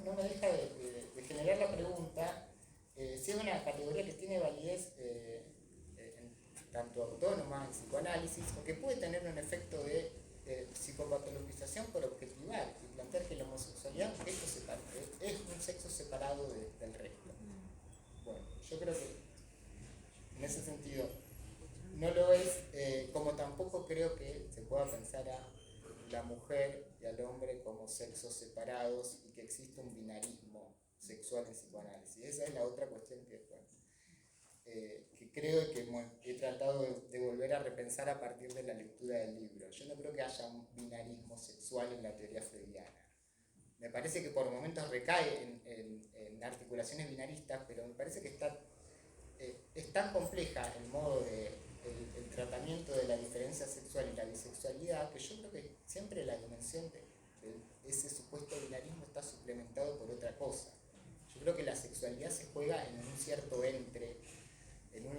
no me deja de generar la pregunta si es una categoría que tiene validez tanto autónoma en psicoanálisis, o que puede tener un efecto de psicopatologización por objetivar y plantear que la homosexualidad es un sexo separado del resto. Bueno, yo creo que en ese sentido no lo es, como tampoco creo que se pueda pensar a la mujer y al hombre como sexos separados y que existe un binarismo sexual en psicoanálisis. Esa es la otra cuestión que creo que he tratado de volver a repensar a partir de la lectura del libro. Yo no creo que haya un binarismo sexual en la teoría freudiana. Me parece que por momentos recae en articulaciones binaristas, pero me parece que es tan compleja el modo el tratamiento de la diferencia sexual y la bisexualidad, que yo creo que siempre la dimensión de ese supuesto binarismo está suplementado por otra cosa. Yo creo que la sexualidad se juega en un cierto entre, en un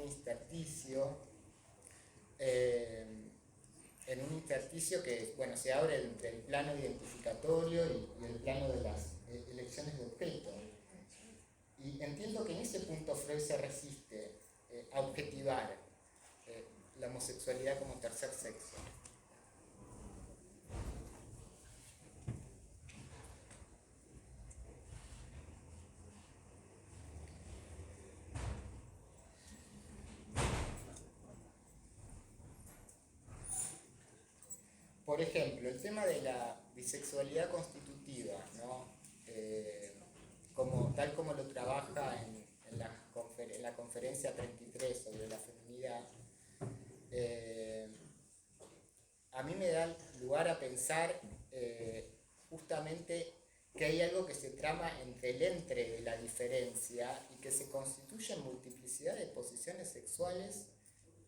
intersticio que, bueno, se abre entre el plano identificatorio y el plano de las elecciones de objeto. Y entiendo que en ese punto Freud se resiste a objetivar la homosexualidad como tercer sexo. por ejemplo, el tema de la bisexualidad constitutiva, ¿no? Tal como lo trabaja en la conferencia 33 sobre la feminidad, a mí me da lugar a pensar justamente que hay algo que se trama entre el entre de la diferencia y que se constituye en multiplicidad de posiciones sexuales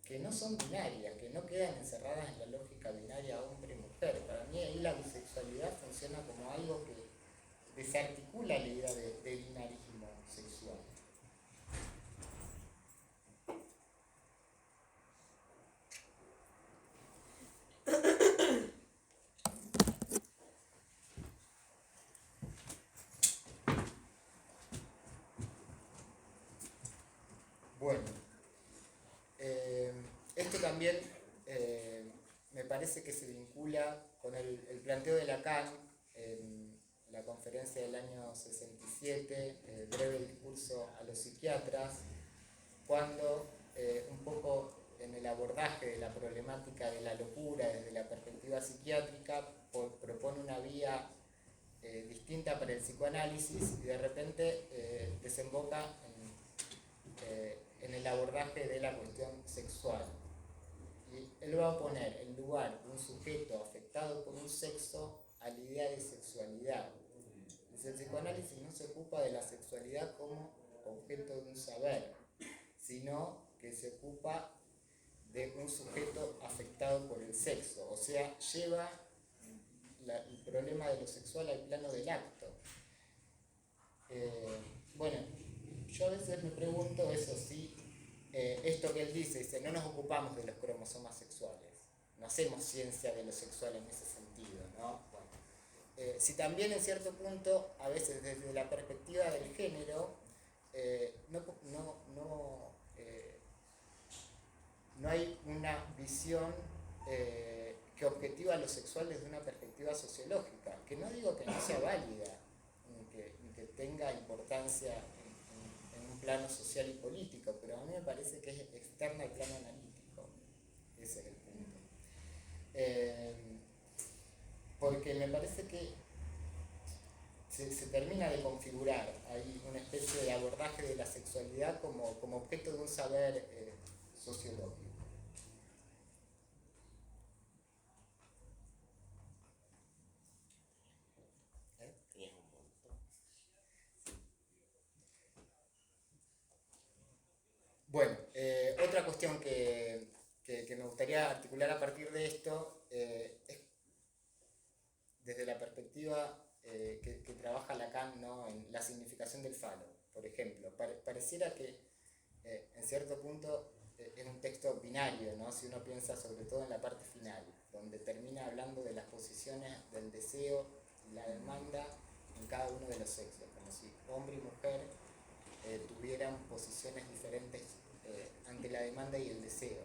que no son binarias, que no quedan encerradas en la lógica binaria hombre-mujer. Para mí ahí la bisexualidad funciona como algo que desarticula la idea de binarismo sexual. Bueno, esto también me parece que se vincula con el planteo de Lacan en la conferencia del año 67, breve discurso a los psiquiatras, cuando un poco en el abordaje de la problemática de la locura desde la perspectiva psiquiátrica propone una vía distinta para el psicoanálisis y de repente desemboca en el abordaje de la cuestión sexual. Y él va a poner en lugar de un sujeto afectado por un sexo a la idea de sexualidad. El psicoanálisis no se ocupa de la sexualidad como objeto de un saber, sino que se ocupa de un sujeto afectado por el sexo, o sea, lleva el problema de lo sexual al plano del acto. Bueno, yo a veces me pregunto eso, sí, esto que él dice, no nos ocupamos de los cromosomas sexuales, no hacemos ciencia de lo sexual en ese sentido, ¿no? Bueno, si también en cierto punto, a veces desde la perspectiva del género, no hay una visión que objetiva lo sexual desde una perspectiva sociológica, que no digo que no sea válida, ni que tenga importancia en un plano social y político, pero a mí me parece que es externa al plano analítico. Ese es el punto. Porque me parece que se termina de configurar ahí una especie de abordaje de la sexualidad como objeto de un saber sociológico. Bueno, otra cuestión que me gustaría articular a partir de esto es desde la perspectiva que trabaja Lacan, ¿no? En la significación del falo. Por ejemplo, pareciera que en cierto punto es un texto binario, ¿no? Si uno piensa sobre todo en la parte final, donde termina hablando de las posiciones del deseo y la demanda en cada uno de los sexos, como si hombre y mujer tuvieran posiciones diferentes ante la demanda y el deseo.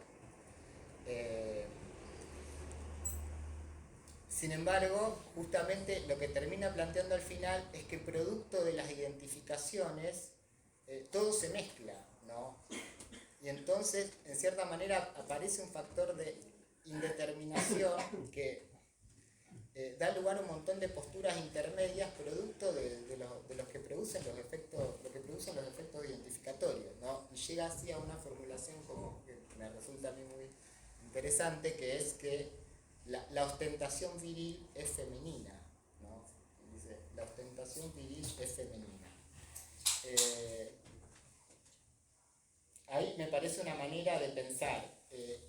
Sin embargo, justamente lo que termina planteando al final es que producto de las identificaciones todo se mezcla, ¿no? Y entonces, en cierta manera, aparece un factor de indeterminación que da lugar a un montón de posturas intermedias producto de los que producen los efectos, identificatorios, ¿no? Y llega así a una formulación como que me resulta a mí muy interesante, que es que la ostentación viril es femenina, ¿no? Dice, la ostentación viril es femenina. Ahí me parece una manera de pensar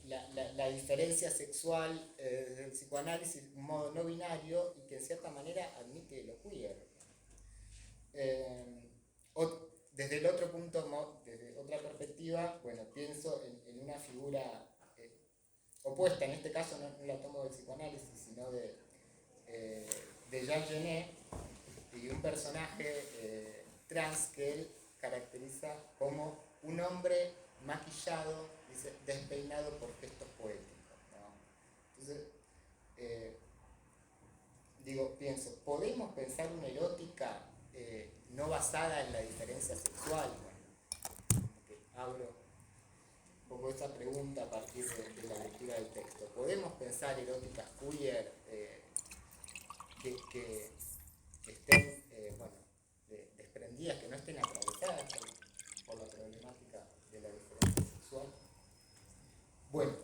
la diferencia sexual del psicoanálisis de un modo no binario y que en cierta manera admite lo queer. Desde el otro punto, desde otra perspectiva, bueno, pienso en una figura opuesta, en este caso no la tomo del psicoanálisis, sino de Jean Genet, y un personaje trans que él caracteriza como un hombre maquillado, dice, despeinado por gestos poéticos, ¿no? Entonces, pienso, ¿podemos pensar una erótica no basada en la diferencia sexual? Bueno, abro un poco esa pregunta a partir de la lectura del texto. ¿Podemos pensar eróticas queer que estén desprendidas, que no estén atravesadas por la problemática de la diferencia sexual. Bueno,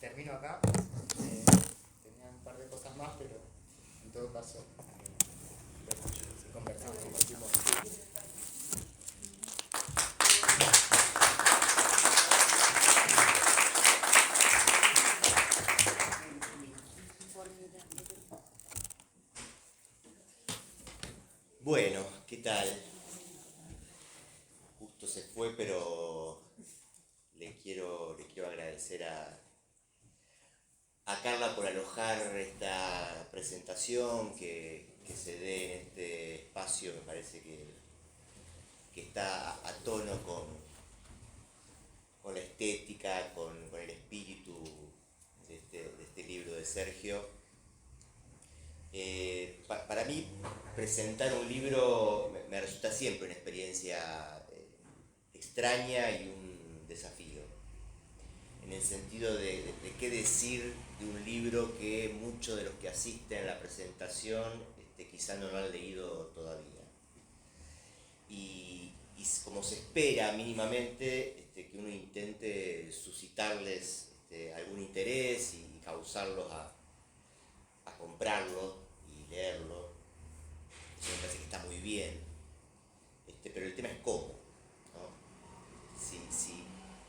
termino acá. Tenía un par de cosas más, pero en todo caso, si conversamos, compartimos. Bueno, ¿qué tal? Justo se fue, pero le quiero agradecer a Carla por alojar esta presentación que se dé en este espacio. Me parece que está a tono con la estética, con el espíritu de este libro de Sergio. Para mí, presentar un libro me resulta siempre una experiencia extraña y un desafío, en el sentido de qué decir de un libro que muchos de los que asisten a la presentación quizá no lo han leído todavía. Y como se espera mínimamente que uno intente suscitarles algún interés y causarlos a comprarlo y leerlo, eso me parece que está muy bien, pero el tema es cómo, ¿no? Si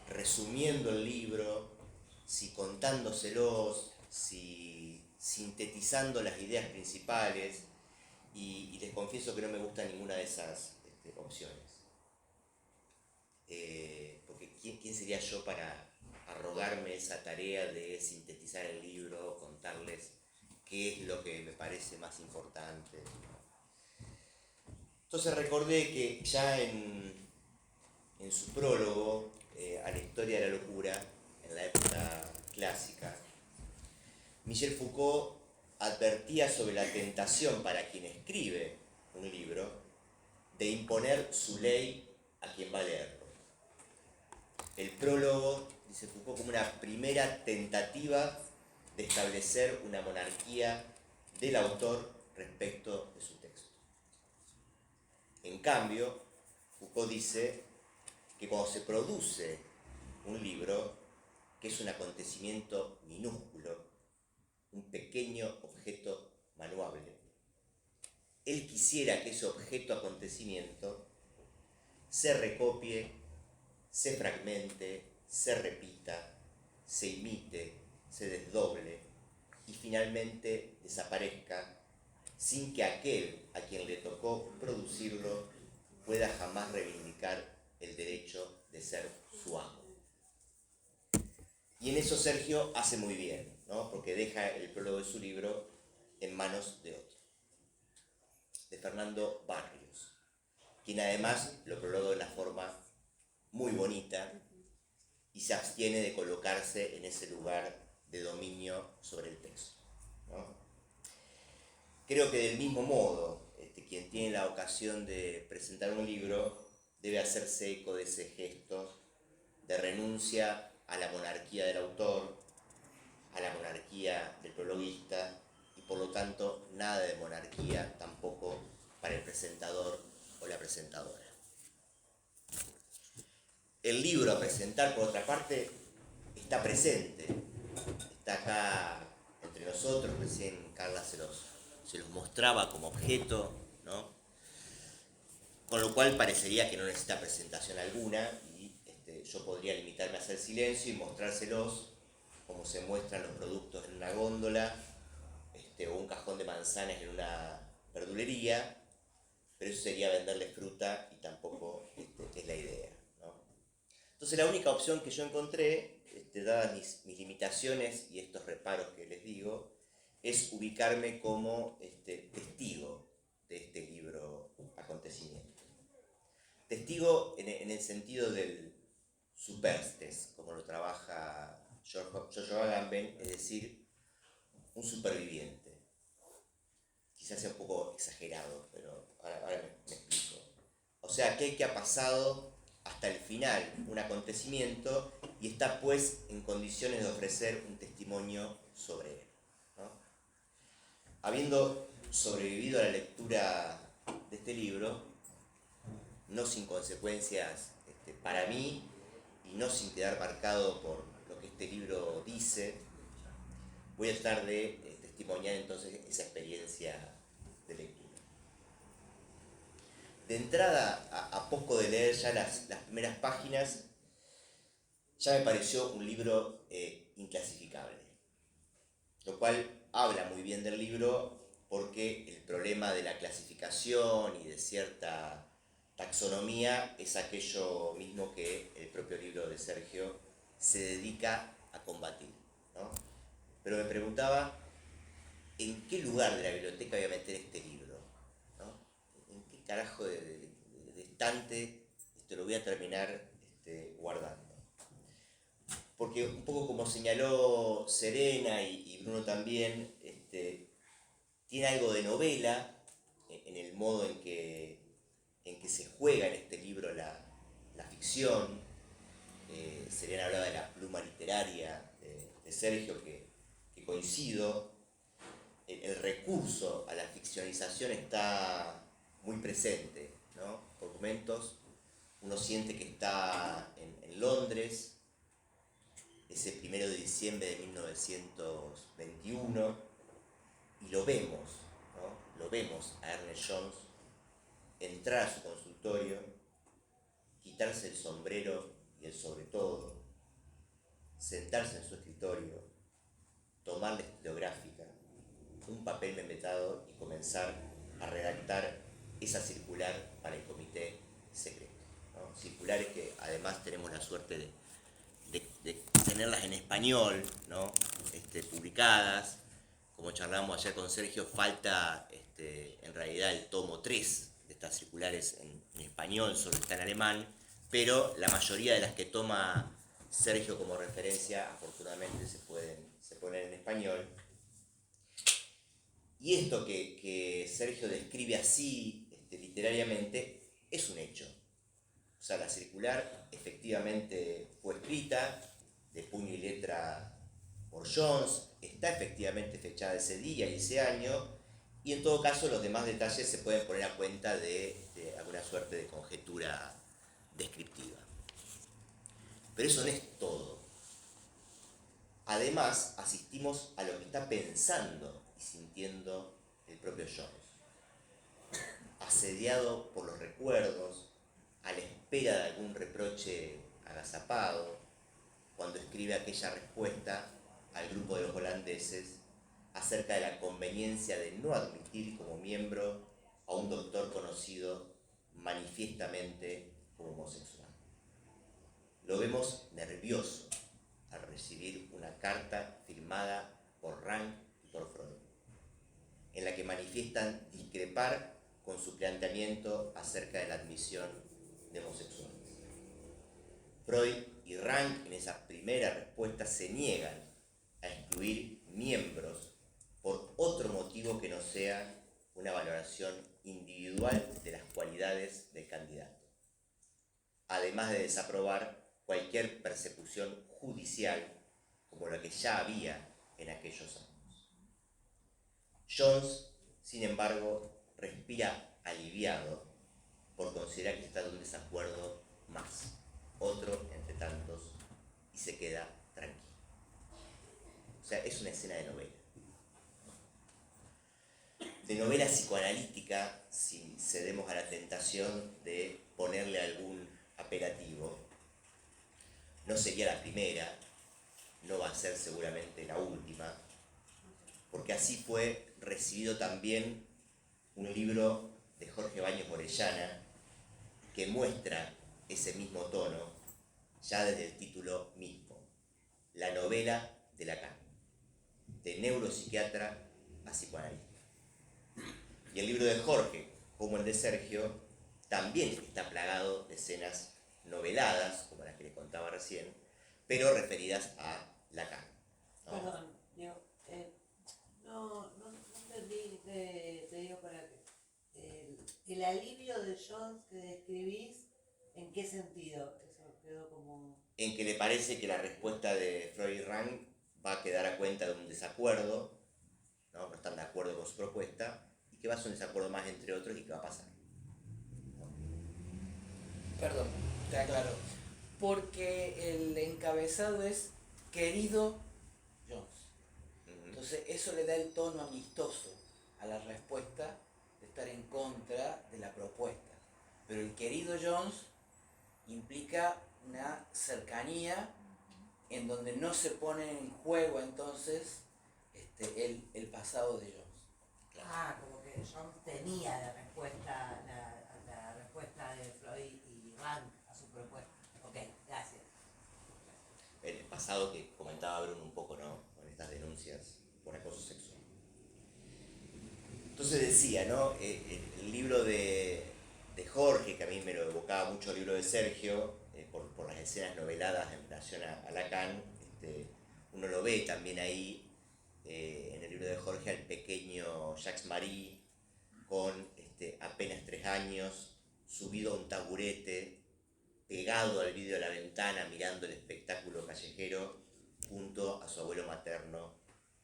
resumiendo el libro, si contándoselos, si sintetizando las ideas principales, y les confieso que no me gusta ninguna de esas opciones. Porque ¿quién sería yo para arrogarme esa tarea de sintetizar el libro, contarles qué es lo que me parece más importante? Entonces recordé que ya en su prólogo a la historia de la locura, en la época clásica, Michel Foucault advertía sobre la tentación para quien escribe un libro de imponer su ley a quien va a leerlo. El prólogo, dice Foucault, como una primera tentativa de establecer una monarquía del autor respecto de su texto. En cambio, Foucault dice que cuando se produce un libro, que es un acontecimiento minúsculo, un pequeño objeto manuable, él quisiera que ese objeto acontecimiento se recopie, se fragmente, se repita, se imite, se desdoble y finalmente desaparezca sin que aquel a quien le tocó producirlo pueda jamás reivindicar el derecho de ser su amo. Y en eso Sergio hace muy bien, ¿no? Porque deja el prólogo de su libro en manos de otro, de Fernando Barrios, quien además lo prologa de una forma muy bonita y se abstiene de colocarse en ese lugar de dominio sobre el texto, ¿no? Creo que del mismo modo, quien tiene la ocasión de presentar un libro debe hacerse eco de ese gesto de renuncia a la monarquía del autor, a la monarquía del prologuista, y por lo tanto nada de monarquía tampoco para el presentador o la presentadora. El libro a presentar, por otra parte, está presente, está acá entre nosotros. Recién Carla se los mostraba como objeto, ¿no? Con lo cual parecería que no necesita presentación alguna, y yo podría limitarme a hacer silencio y mostrárselos como se muestran los productos en una góndola, o un cajón de manzanas en una verdulería, pero eso sería venderle fruta y tampoco es la idea, ¿no? Entonces la única opción que yo encontré, dadas mis limitaciones y estos reparos que les digo, es ubicarme como testigo de este libro acontecimiento. Testigo en el sentido del superstes, como lo trabaja Giorgio Agamben, es decir, un superviviente. Quizás sea un poco exagerado, pero ahora me explico. O sea, aquel que ha pasado hasta el final un acontecimiento y está pues en condiciones de ofrecer un testimonio sobre él, ¿no? habiendo sobrevivido a la lectura de este libro, no sin consecuencias para mí y no sin quedar marcado por lo que este libro dice, voy a tratar de testimoniar entonces esa experiencia de lectura. De entrada, a poco de leer ya las primeras páginas, ya me pareció un libro inclasificable, lo cual habla muy bien del libro porque el problema de la clasificación y de cierta taxonomía es aquello mismo que el propio libro de Sergio se dedica a combatir, ¿no? Pero me preguntaba en qué lugar de la biblioteca voy a meter este libro, ¿no? En qué carajo de estante lo voy a terminar guardando. Porque un poco como señaló Serena y Bruno también, tiene algo de novela en el modo en que se juega en este libro la ficción. Serena hablaba de la pluma literaria de Sergio, que coincido. El recurso a la ficcionalización está muy presente, ¿no? Por momentos uno siente que está en Londres, ese 1 de diciembre de 1921, y lo vemos, ¿no? Lo vemos a Ernest Jones entrar a su consultorio, quitarse el sombrero y el sobretodo, sentarse en su escritorio, tomar la estilográfica, un papel membretado y comenzar a redactar esa circular para el comité secreto, ¿no? Circulares que además tenemos la suerte de tenerlas en español, ¿no? Publicadas. Como charlamos ayer con Sergio, falta en realidad el tomo 3 de estas circulares en español, solo está en alemán, pero la mayoría de las que toma Sergio como referencia afortunadamente se ponen en español. Y esto que Sergio describe así literariamente es un hecho. O sea, la circular efectivamente fue escrita de puño y letra por Jones, está efectivamente fechada ese día y ese año, y en todo caso los demás detalles se pueden poner a cuenta de alguna suerte de conjetura descriptiva. Pero eso no es todo. Además, asistimos a lo que está pensando y sintiendo el propio Jones, asediado por los recuerdos, a la espera de algún reproche agazapado, cuando escribe aquella respuesta al grupo de los holandeses acerca de la conveniencia de no admitir como miembro a un doctor conocido manifiestamente como homosexual. Lo vemos nervioso al recibir una carta firmada por Rank y por Freud, en la que manifiestan discrepar con su planteamiento acerca de la admisión de homosexuales. Freud y Rank en esa primera respuesta se niegan a excluir miembros por otro motivo que no sea una valoración individual de las cualidades del candidato, además de desaprobar cualquier persecución judicial como la que ya había en aquellos años. Jones, sin embargo, respira aliviado por considerar que está en un desacuerdo más, otro entre tantos, y se queda tranquilo. O sea, es una escena de novela psicoanalítica, si cedemos a la tentación de ponerle algún apelativo. No sería la primera, no va a ser seguramente la última, porque así fue recibido también un libro de Jorge Baños Orellana que muestra ese mismo tono ya desde el título mismo, La novela de Lacan, de neuropsiquiatra a psicoanalista. Y el libro de Jorge, como el de Sergio, también está plagado de escenas noveladas, como las que les contaba recién, pero referidas a Lacan, ¿no? Perdón, Diego, no entendí, te digo para que el alivio de Jones que describís, ¿en qué sentido? Eso quedó como... En que le parece que la respuesta de Freud y Rank va a quedar a cuenta de un desacuerdo, ¿no? No están de acuerdo con su propuesta y que va a ser un desacuerdo más entre otros y que va a pasar. Perdón, te aclaro. Porque el encabezado es querido Jones. Entonces eso le da el tono amistoso a la respuesta de estar en contra de la propuesta. Pero el querido Jones implica una cercanía en donde no se pone en juego entonces el pasado de Jones. Ah, como que Jones tenía la respuesta de Freud y Rand a su propuesta. Ok, gracias. El pasado que comentaba Bruno un poco, ¿no? Con estas denuncias por acoso sexual. Entonces decía, ¿no? El libro de Jorge, que a mí me lo evocaba mucho el libro de Sergio, por las escenas noveladas en relación a Lacan, uno lo ve también ahí, en el libro de Jorge, al pequeño Jacques Marie, con apenas 3 años, subido a un taburete, pegado al vidrio de la ventana, mirando el espectáculo callejero, junto a su abuelo materno,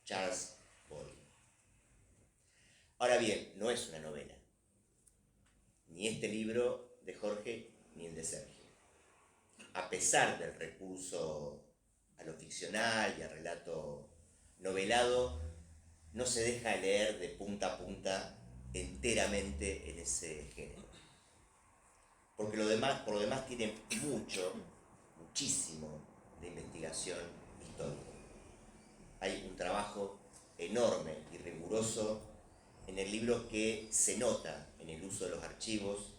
Charles Boyle. Ahora bien, no es una novela, ni este libro de Jorge, ni el de Sergio. A pesar del recurso a lo ficcional y al relato novelado, no se deja leer de punta a punta enteramente en ese género. Porque por lo demás tiene muchísimo de investigación histórica. Hay un trabajo enorme y riguroso en el libro que se nota en el uso de los archivos,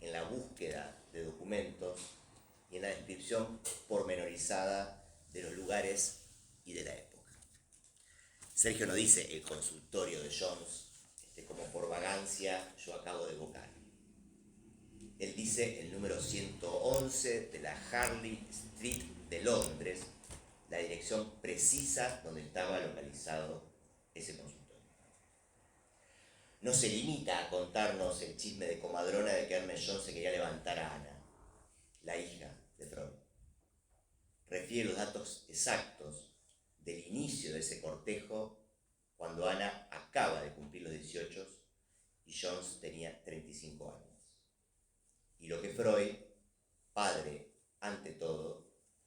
en la búsqueda de documentos y en la descripción pormenorizada de los lugares y de la época. Sergio no dice el consultorio de Jones, como por vagancia yo acabo de evocar. Él dice el número 111 de la Harley Street de Londres, la dirección precisa donde estaba localizado ese consultorio. No se limita a contarnos el chisme de comadrona de que Ernest Jones se quería levantar a Ana, la hija de Freud. Refiere los datos exactos del inicio de ese cortejo cuando Ana acaba de cumplir los 18 y Jones tenía 35 años. Y lo que Freud, padre ante todo,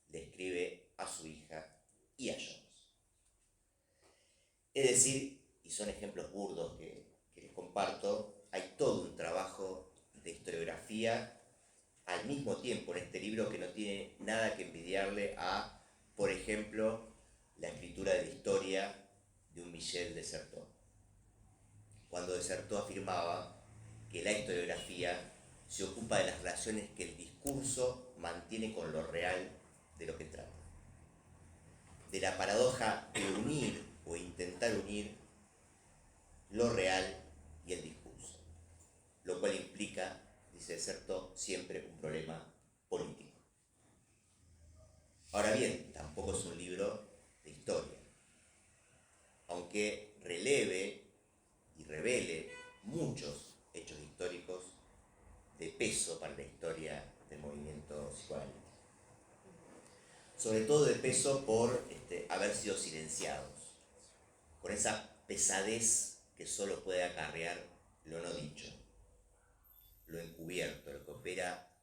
le escribe a su hija y a Jones. Es decir, y son ejemplos burdos que les comparto, hay todo un trabajo de historiografía al mismo tiempo en este libro que no tiene nada que envidiarle a, por ejemplo, la escritura de la historia de un Michel de Certeau. Cuando de Certeau afirmaba que la historiografía se ocupa de las relaciones que el discurso mantiene con lo real de lo que trata. De la paradoja de unir o intentar unir lo real y el discurso, lo cual implica, dice Certeau, siempre un problema político. Ahora bien, tampoco es un libro de historia, aunque releve y revele muchos hechos históricos de peso para la historia del movimiento psicoanalítico. Sobre todo de peso por haber sido silenciados, con esa pesadez que solo puede acarrear lo no dicho, lo encubierto, lo que opera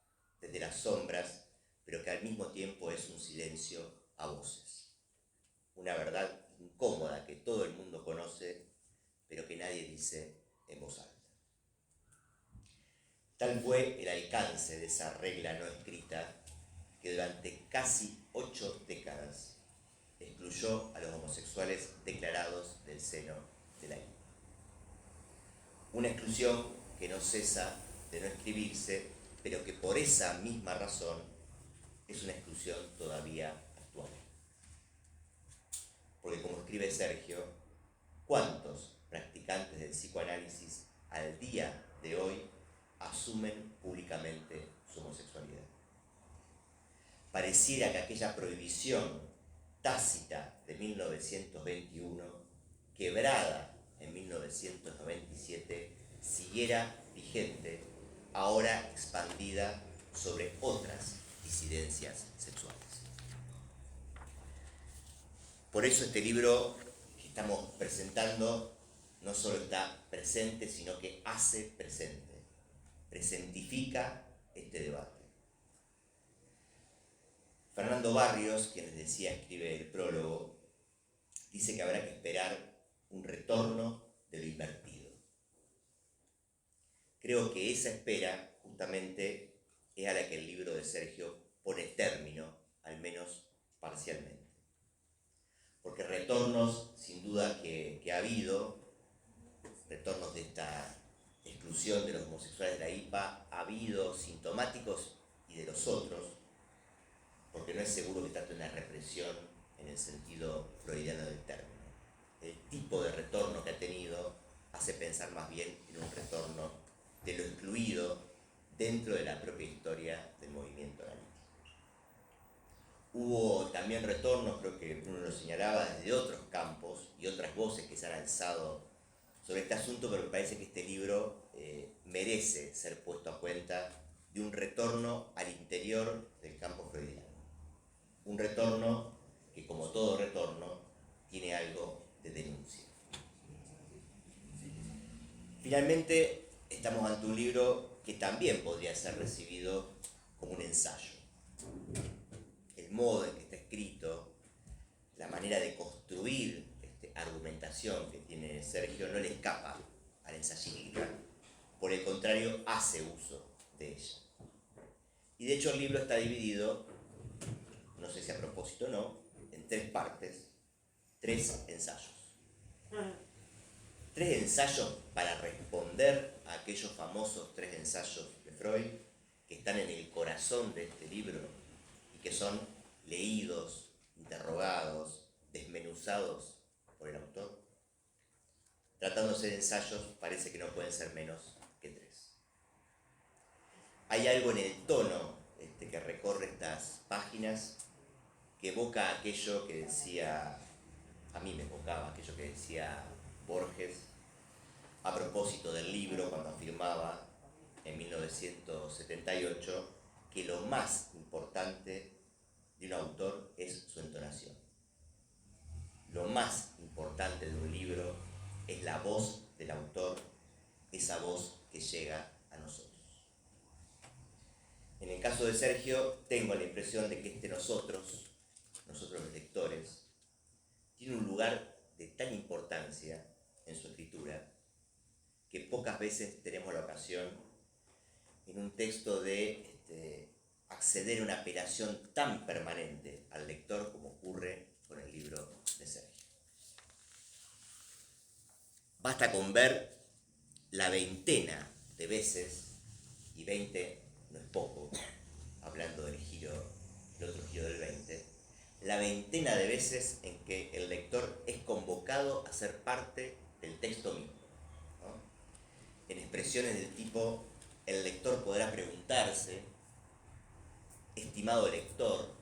desde las sombras, pero que al mismo tiempo es un silencio a voces. Una verdad incómoda que todo el mundo conoce, pero que nadie dice en voz alta. Tal fue el alcance de esa regla no escrita que durante casi 8 décadas excluyó a los homosexuales declarados del seno de la IVA. Una exclusión que no cesa de no escribirse, pero que por esa misma razón es una exclusión todavía actual. Porque como escribe Sergio, ¿cuántos practicantes del psicoanálisis al día de hoy asumen públicamente su homosexualidad? Pareciera que aquella prohibición tácita de 1921, quebrada en 1997, siguiera vigente, ahora expandida sobre otras disidencias sexuales. Por eso este libro, que estamos presentando no solo está presente, sino que hace presente, presentifica este debate. Fernando Barrios, quien les decía escribe el prólogo, dice que habrá que esperar un retorno de lo invertido. Creo que esa espera justamente es a la que el libro de Sergio pone término, al menos parcialmente. Porque retornos, sin duda que ha habido, retornos de esta exclusión de los homosexuales de la IPA, ha habido sintomáticos y de los otros, porque no es seguro que trate una represión en el sentido freudiano del término. El tipo de retorno que ha tenido hace pensar más bien en un retorno de lo excluido dentro de la propia historia del movimiento analítico. Hubo también retornos, creo que Bruno lo señalaba, desde otros campos y otras voces que se han alzado sobre este asunto, pero me parece que este libro merece ser puesto a cuenta de un retorno al interior del campo freudiano. Un retorno que, como todo retorno, tiene algo de denuncia. Finalmente, estamos ante un libro que también podría ser recibido como un ensayo. El modo en que está escrito, la manera de construir argumentación que tiene Sergio no le escapa al ensayista, por el contrario, hace uso de ella. Y de hecho el libro está dividido, no sé si a propósito o no, en 3 partes, 3 ensayos. 3 ensayos para responder a aquellos famosos 3 ensayos de Freud que están en el corazón de este libro y que son leídos, interrogados, desmenuzados por el autor. Tratándose de ensayos, parece que no pueden ser menos que 3. Hay algo en el tono que recorre estas páginas que evoca aquello que decía, a mí me evocaba aquello que decía Borges a propósito del libro cuando afirmaba en 1978 que lo más importante de un autor es su entonación. Lo más importante de un libro es la voz del autor, esa voz que llega a nosotros. En el caso de Sergio, tengo la impresión de que nosotros los lectores, tiene un lugar de tal importancia en su escritura que pocas veces tenemos la ocasión en un texto de acceder a una apelación tan permanente al lector como ocurre con el libro de Sergio. Basta con ver la veintena de veces, y 20 no es poco, hablando del otro giro del 20, la veintena de veces en que el lector es convocado a ser parte del texto mismo, ¿no? En expresiones del tipo, el lector podrá preguntarse, estimado lector,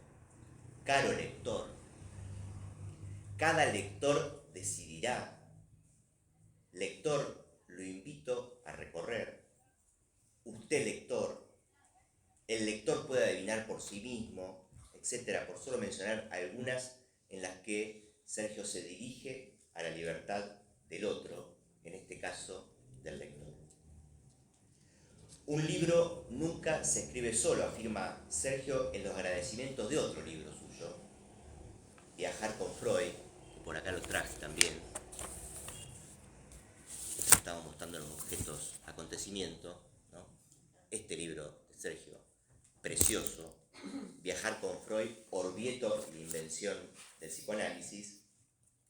caro lector, cada lector decidirá, lector, lo invito a recorrer, usted lector, el lector puede adivinar por sí mismo, etcétera, por solo mencionar algunas en las que Sergio se dirige a la libertad del otro, en este caso del lector. Un libro nunca se escribe solo, afirma Sergio en los agradecimientos de otro libro suyo, Viajar con Freud, que por acá lo traje también. Estamos mostrando los objetos acontecimiento, ¿no? Este libro de Sergio, precioso, Viajar con Freud, Orvieto y la invención del psicoanálisis,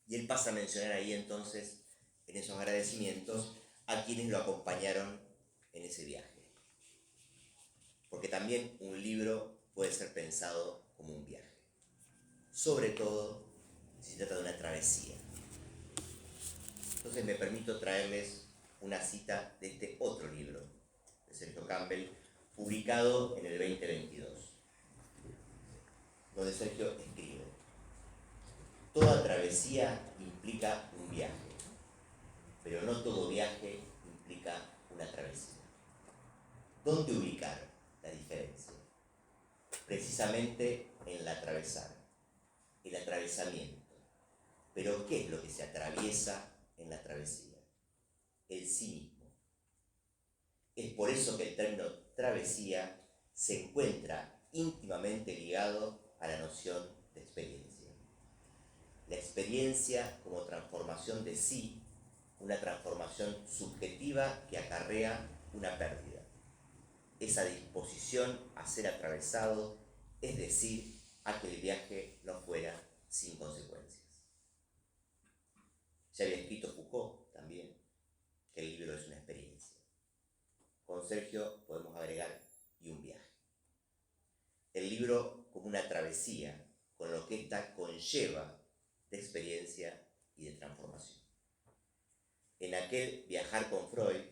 y él pasa a mencionar ahí entonces, en esos agradecimientos, a quienes lo acompañaron en ese viaje. Porque también un libro puede ser pensado como un viaje, sobre todo si se trata de una travesía. Entonces me permito traerles una cita de este otro libro de Sergio Campbell, publicado en el 2022, donde Sergio escribe: toda travesía implica un viaje, pero no todo viaje implica una travesía. ¿Dónde ubicar la diferencia? Precisamente en el atravesar, el atravesamiento, Pero ¿qué es lo que se atraviesa en la travesía? El sí mismo. Es por eso que el término travesía se encuentra íntimamente ligado a la noción de experiencia. La experiencia como transformación de sí, una transformación subjetiva que acarrea una pérdida. Esa disposición a ser atravesado, es decir, a que el viaje no fuera sin consecuencias. Ya había escrito Foucault también que el libro es una experiencia. Con Sergio podemos agregar y un viaje. El libro como una travesía, con lo que ésta conlleva de experiencia y de transformación. En aquel Viajar con Freud,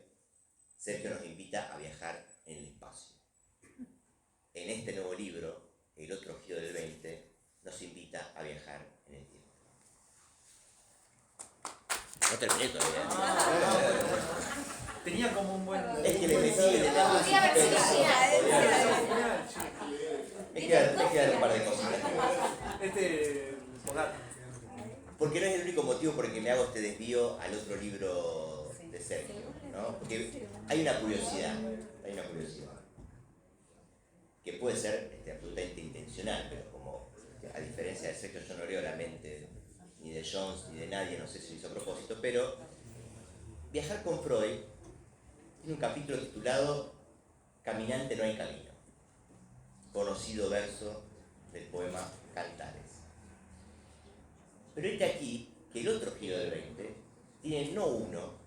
Sergio nos invita a viajar en el espacio. En este nuevo libro, El otro giro del 20, nos invita a viajar en el tiempo. No terminé todavía. Tenía como un buen. Es que le metí en el agua. Podría haber sido Me quedan un par de cositas. Fogata. Porque no es el único motivo por el que me hago este desvío al otro libro de Sergio, ¿no? Porque hay una curiosidad, que puede ser absolutamente intencional, pero como a diferencia de Sergio yo no leo la mente ni de Jones ni de nadie, no sé si lo hizo a propósito, pero Viajar con Freud tiene un capítulo titulado Caminante no hay camino, conocido verso del poema Cantares. Pero este aquí, que el otro giro del 20, tiene no uno,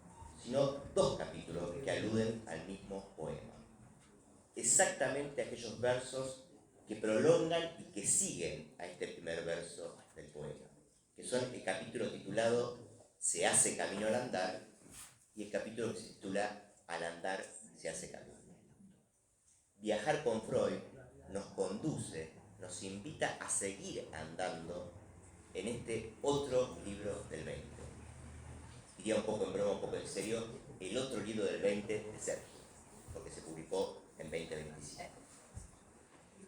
sino dos capítulos que aluden al mismo poema. Exactamente aquellos versos que prolongan y que siguen a este primer verso del poema, que son el capítulo titulado Se hace camino al andar y el capítulo que se titula Al andar se hace camino. Viajar con Freud nos conduce, nos invita a seguir andando en este otro libro del 20. Diría un poco en broma, un poco en serio, el otro libro del 20 de Sergio, porque se publicó en 2025.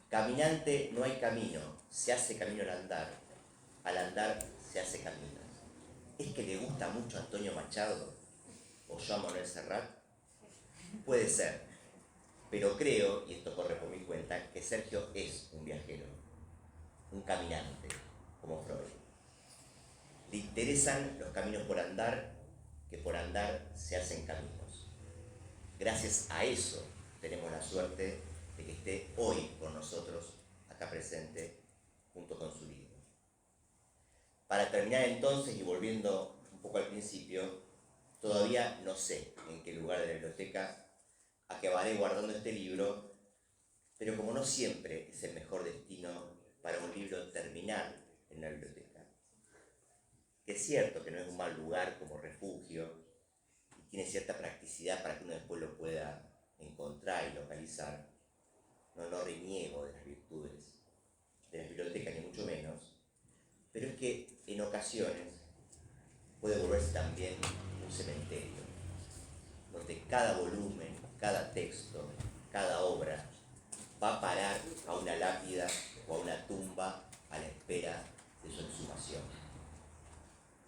Caminante no hay camino, se hace camino al andar se hace camino. ¿Es que le gusta mucho a Antonio Machado o Joan Manuel Serrat? Puede ser, pero creo, y esto corre por mi cuenta, que Sergio es un viajero, un caminante, como Freud. Le interesan los caminos por andar, que por andar se hacen caminos. Gracias a eso tenemos la suerte de que esté hoy con nosotros, acá presente, junto con su libro. Para terminar entonces, y volviendo un poco al principio, todavía no sé en qué lugar de la biblioteca acabaré guardando este libro, pero como no siempre es el mejor destino para un libro terminar en una biblioteca, que es cierto que no es un mal lugar como refugio y tiene cierta practicidad para que uno después lo pueda encontrar y localizar, no reniego de las virtudes de las bibliotecas ni mucho menos, pero es que en ocasiones puede volverse también un cementerio, donde cada volumen, cada texto, cada obra va a parar a una lápida o a una tumba a la espera de su exhumación.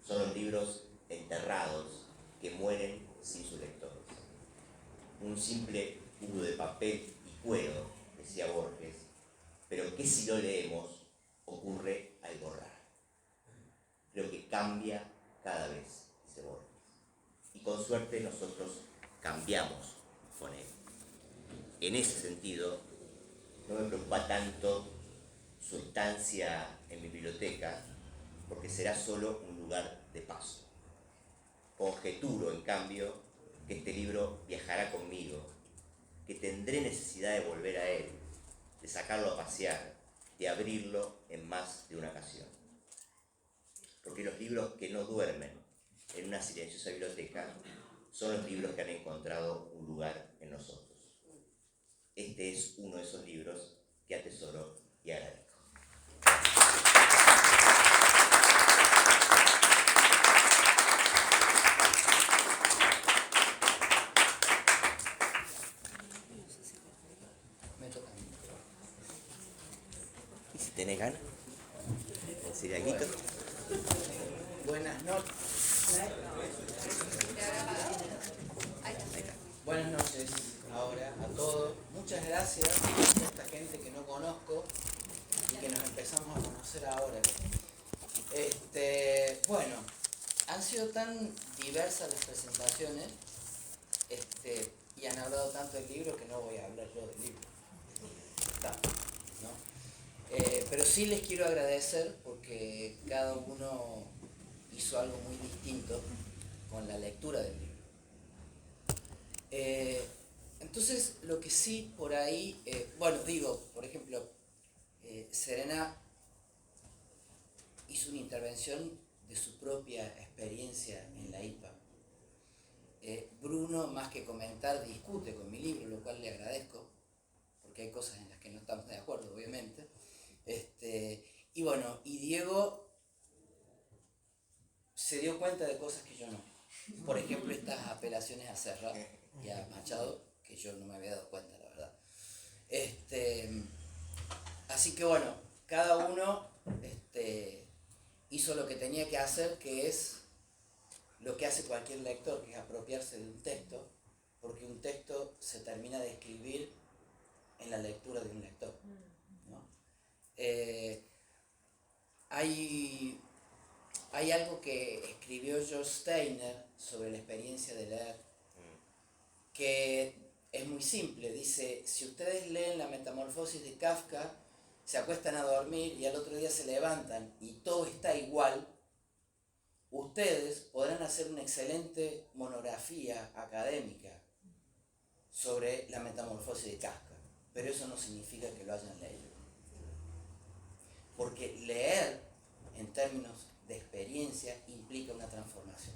Son los libros enterrados que mueren sin sus lectores. Un simple cubo de papel y cuero, decía Borges, pero que si lo leemos ocurre algo raro. Creo que cambia cada vez, dice Borges. Y con suerte nosotros cambiamos con él. En ese sentido, no me preocupa tanto su estancia en mi biblioteca, porque será solo un lugar de paso. Conjeturo, en cambio, que este libro viajará conmigo, que tendré necesidad de volver a él, de sacarlo a pasear, de abrirlo en más de una ocasión. Porque los libros que no duermen en una silenciosa biblioteca son los libros que han encontrado un lugar en nosotros. Este es uno de esos libros que atesoro y agradezco. ¿Y si tenés ganas? ¿En seriaguito? Bueno. Buenas noches. Buenas noches ahora a todos. Muchas gracias a esta gente que no conozco y que nos empezamos a conocer ahora. Bueno, han sido tan diversas las presentaciones y han hablado tanto del libro que no voy a hablar yo del libro. Tanto, ¿no? Pero sí les quiero agradecer porque cada uno hizo algo muy distinto con la lectura del libro. Entonces, lo que sí por ahí, por ejemplo, Serena hizo una intervención de su propia experiencia en la IPA. Bruno, más que comentar, discute con mi libro, lo cual le agradezco, porque hay cosas en las que no estamos de acuerdo, obviamente. Y Diego se dio cuenta de cosas que yo no. Por ejemplo, estas apelaciones a Serra y a Machado, que yo no me había dado cuenta, la verdad. Así que bueno, cada uno hizo lo que tenía que hacer, que es lo que hace cualquier lector, que es apropiarse de un texto, porque un texto se termina de escribir en la lectura de un lector, ¿no? Hay algo que escribió George Steiner sobre la experiencia de leer, que es muy simple. Dice, si ustedes leen La Metamorfosis de Kafka, se acuestan a dormir y al otro día se levantan y todo está igual, ustedes podrán hacer una excelente monografía académica sobre La Metamorfosis de Kafka, pero eso no significa que lo hayan leído. Porque leer, en términos de experiencia, implica una transformación.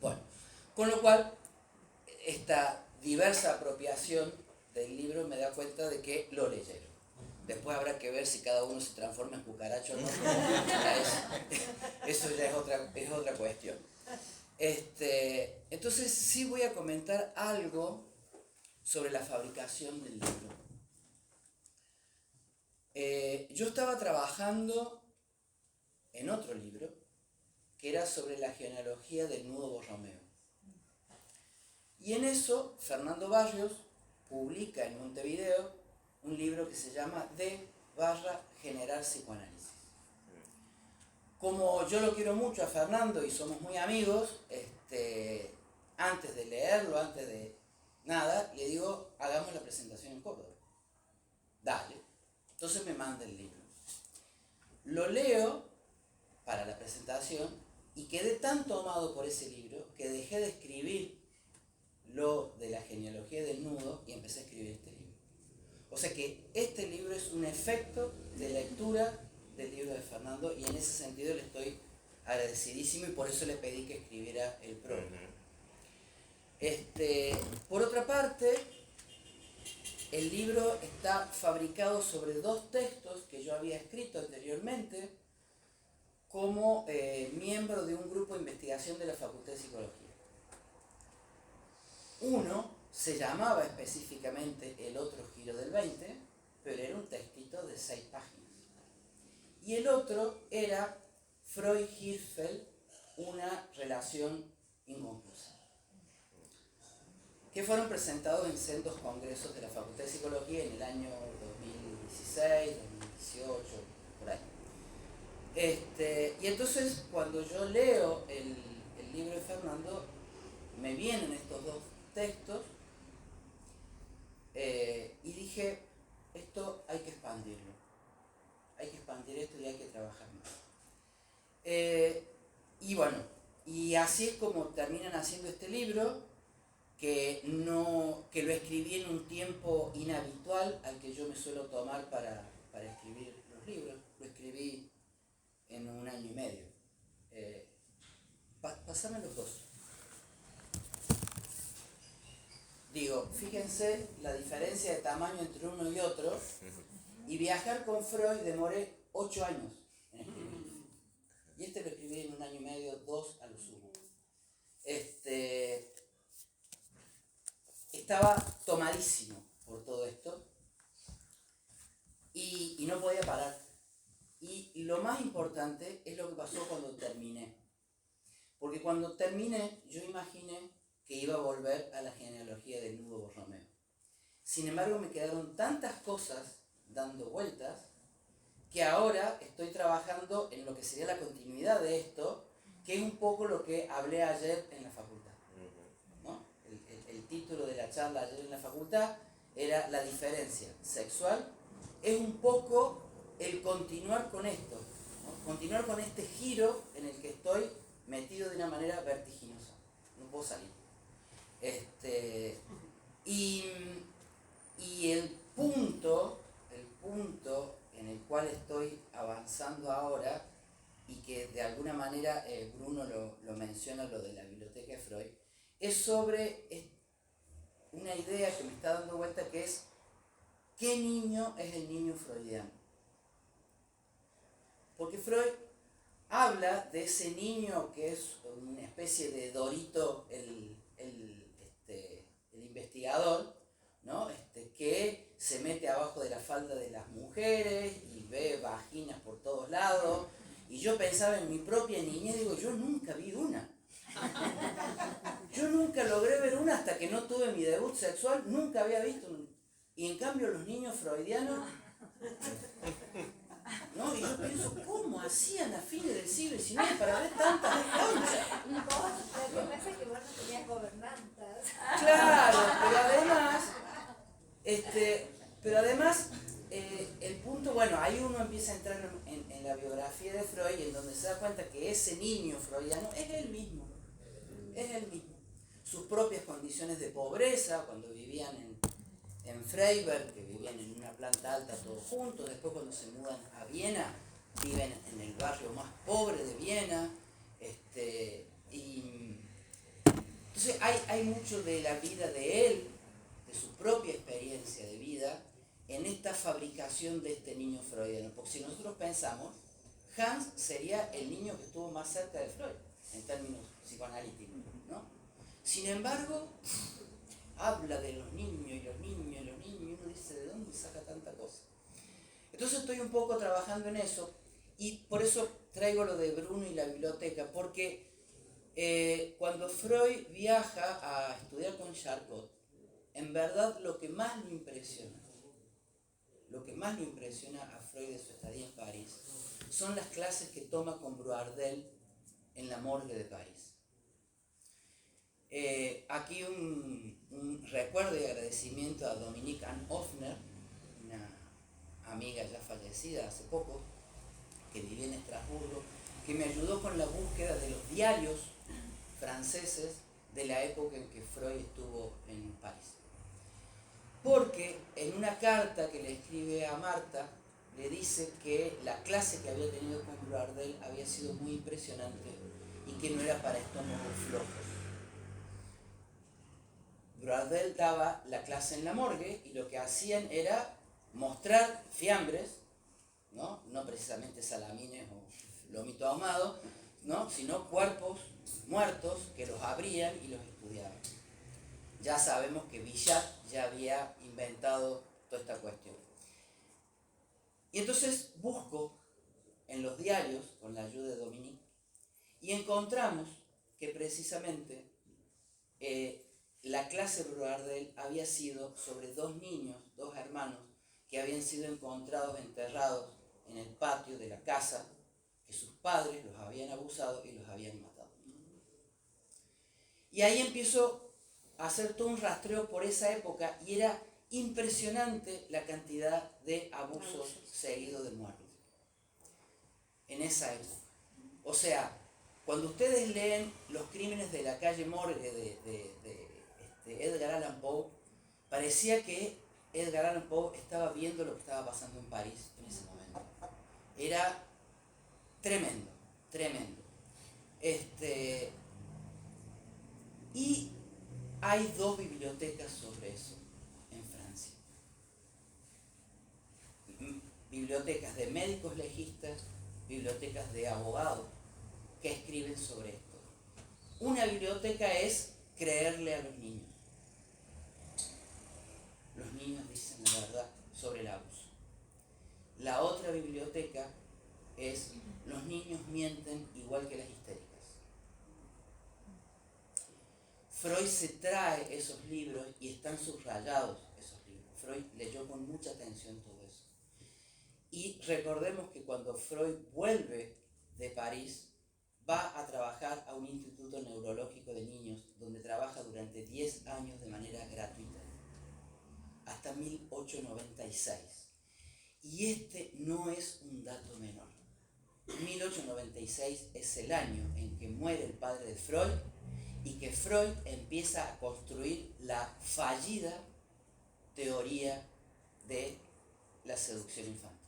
Bueno, con lo cual, esta diversa apropiación del libro me da cuenta de que lo leyeron. Después habrá que ver si cada uno se transforma en cucaracho o no. Eso ya es otra cuestión. Entonces sí voy a comentar algo sobre la fabricación del libro. Yo estaba trabajando en otro libro que era sobre la genealogía del nudo Borromeo. Y en eso Fernando Barrios publica en Montevideo un libro que se llama /Generar Psicoanálisis. Como yo lo quiero mucho a Fernando y somos muy amigos, antes de leerlo, antes de nada, le digo, hagamos la presentación en Córdoba. Dale. Entonces me manda el libro. Lo leo para la presentación y quedé tan tomado por ese libro que dejé de escribir lo de la genealogía del nudo y empecé a escribir este libro. O sea que este libro es un efecto de lectura del libro de Fernando y en ese sentido le estoy agradecidísimo y por eso le pedí que escribiera el prólogo. Por otra parte, el libro está fabricado sobre 2 textos que yo había escrito anteriormente como miembro de un grupo de investigación de la Facultad de Psicología. Uno se llamaba específicamente El otro giro del 20, pero era un textito de 6 páginas. Y el otro era Freud-Hirschfeld, una relación inconclusa, que fueron presentados en sendos congresos de la Facultad de Psicología en el año 2016, 2018, por ahí. Y entonces cuando yo leo el libro de Fernando, me vienen estos 2 textos y dije, esto hay que expandirlo. Hay que expandir esto y hay que trabajar más. Y así es como terminan haciendo este libro, que lo escribí en un tiempo inhabitual al que yo me suelo tomar para escribir los libros. Lo escribí en 1 año y medio. Pásame los 2. Digo, fíjense la diferencia de tamaño entre uno y otro. Y Viajar con Freud demoré 8 años en escribir. Y lo escribí en 1 año y medio, 2 a lo sumo. Estaba tomadísimo por todo esto y no podía parar. Y lo más importante es lo que pasó cuando terminé. Porque cuando terminé, yo imaginé que iba a volver a la genealogía del nudo Borromeo. Sin embargo, me quedaron tantas cosas dando vueltas que ahora estoy trabajando en lo que sería la continuidad de esto, que es un poco lo que hablé ayer en la facultad, ¿no? El título de la charla ayer en la facultad era la diferencia sexual. Es un poco el continuar con esto, ¿no? Continuar con este giro en el que estoy metido de una manera vertiginosa. No puedo salir. Y el punto en el cual estoy avanzando ahora, y que de alguna manera Bruno lo menciona, lo de la biblioteca de Freud, es sobre una idea que me está dando vuelta, que es ¿qué niño es el niño freudiano? Porque Freud habla de ese niño que es una especie de Dorito, el investigador, ¿no? Que se mete abajo de la falda de las mujeres y ve vaginas por todos lados. Y yo pensaba en mi propia niñez, digo, yo nunca vi una. Yo nunca logré ver una hasta que no tuve mi debut sexual, nunca había visto una. Y en cambio los niños freudianos, ¿no? Y yo pienso, ¿cómo hacían a fines del siglo XIX para ver tantas conchas? Lo que pasa es que vos no tenías gobernantas. Claro, pero además el punto, bueno, ahí uno empieza a entrar en la biografía de Freud, en donde se da cuenta que ese niño freudiano es él mismo. Sus propias condiciones de pobreza, cuando vivían en Freiberg, que vivían en una planta alta todos juntos, después cuando se mudan a Viena, viven en el barrio más pobre de Viena, y entonces hay mucho de la vida de él, de su propia experiencia de vida, en esta fabricación de este niño freudiano. Porque si nosotros pensamos, Hans sería el niño que estuvo más cerca de Freud, en términos psicoanalíticos, ¿no? Sin embargo, habla de los niños, y uno dice, ¿de dónde saca tanta cosa? Entonces estoy un poco trabajando en eso, y por eso traigo lo de Bruno y la biblioteca, porque cuando Freud viaja a estudiar con Charcot, en verdad lo que más lo impresiona a Freud de su estadía en París, son las clases que toma con Broardel en la morgue de París. Aquí un recuerdo y agradecimiento a Dominique Anne Hoffner, una amiga ya fallecida hace poco, que vivía en Estrasburgo, que me ayudó con la búsqueda de los diarios franceses de la época en que Freud estuvo en París. Porque en una carta que le escribe a Marta, le dice que la clase que había tenido con Broardel había sido muy impresionante y que no era para estómagos flojos. Broardel daba la clase en la morgue y lo que hacían era mostrar fiambres, no precisamente salamines o lomito ahumado, ¿no? Sino cuerpos muertos que los abrían y los estudiaban. Ya sabemos que Bichat ya había inventado toda esta cuestión. Y entonces busco en los diarios, con la ayuda de Dominique, y encontramos que precisamente la clase de Broardel había sido sobre dos niños, dos hermanos, que habían sido encontrados enterrados en el patio de la casa, que sus padres los habían abusado y los habían matado. Y ahí empiezo a hacer todo un rastreo por esa época y era impresionante la cantidad de abusos seguidos de muerte en esa época. O sea, cuando ustedes leen Los crímenes de la calle Morgue de Edgar Allan Poe, parecía que Edgar Allan Poe estaba viendo lo que estaba pasando en París en ese momento. Era tremendo. Y hay dos bibliotecas sobre eso en Francia. Bibliotecas de médicos legistas, bibliotecas de abogados que escriben sobre esto. Una biblioteca es creerle a los niños. Los niños dicen la verdad sobre el abuso. La otra biblioteca es los niños mienten igual que las histéricas. Freud se trae esos libros y están subrayados esos libros. Freud leyó con mucha atención todo eso. Y recordemos que cuando Freud vuelve de París, va a trabajar a un instituto neurológico de niños, donde trabaja durante 10 años de manera gratuita, hasta 1896. Y este no es un dato menor. 1896 es el año en que muere el padre de Freud y que Freud empieza a construir la fallida teoría de la seducción infantil.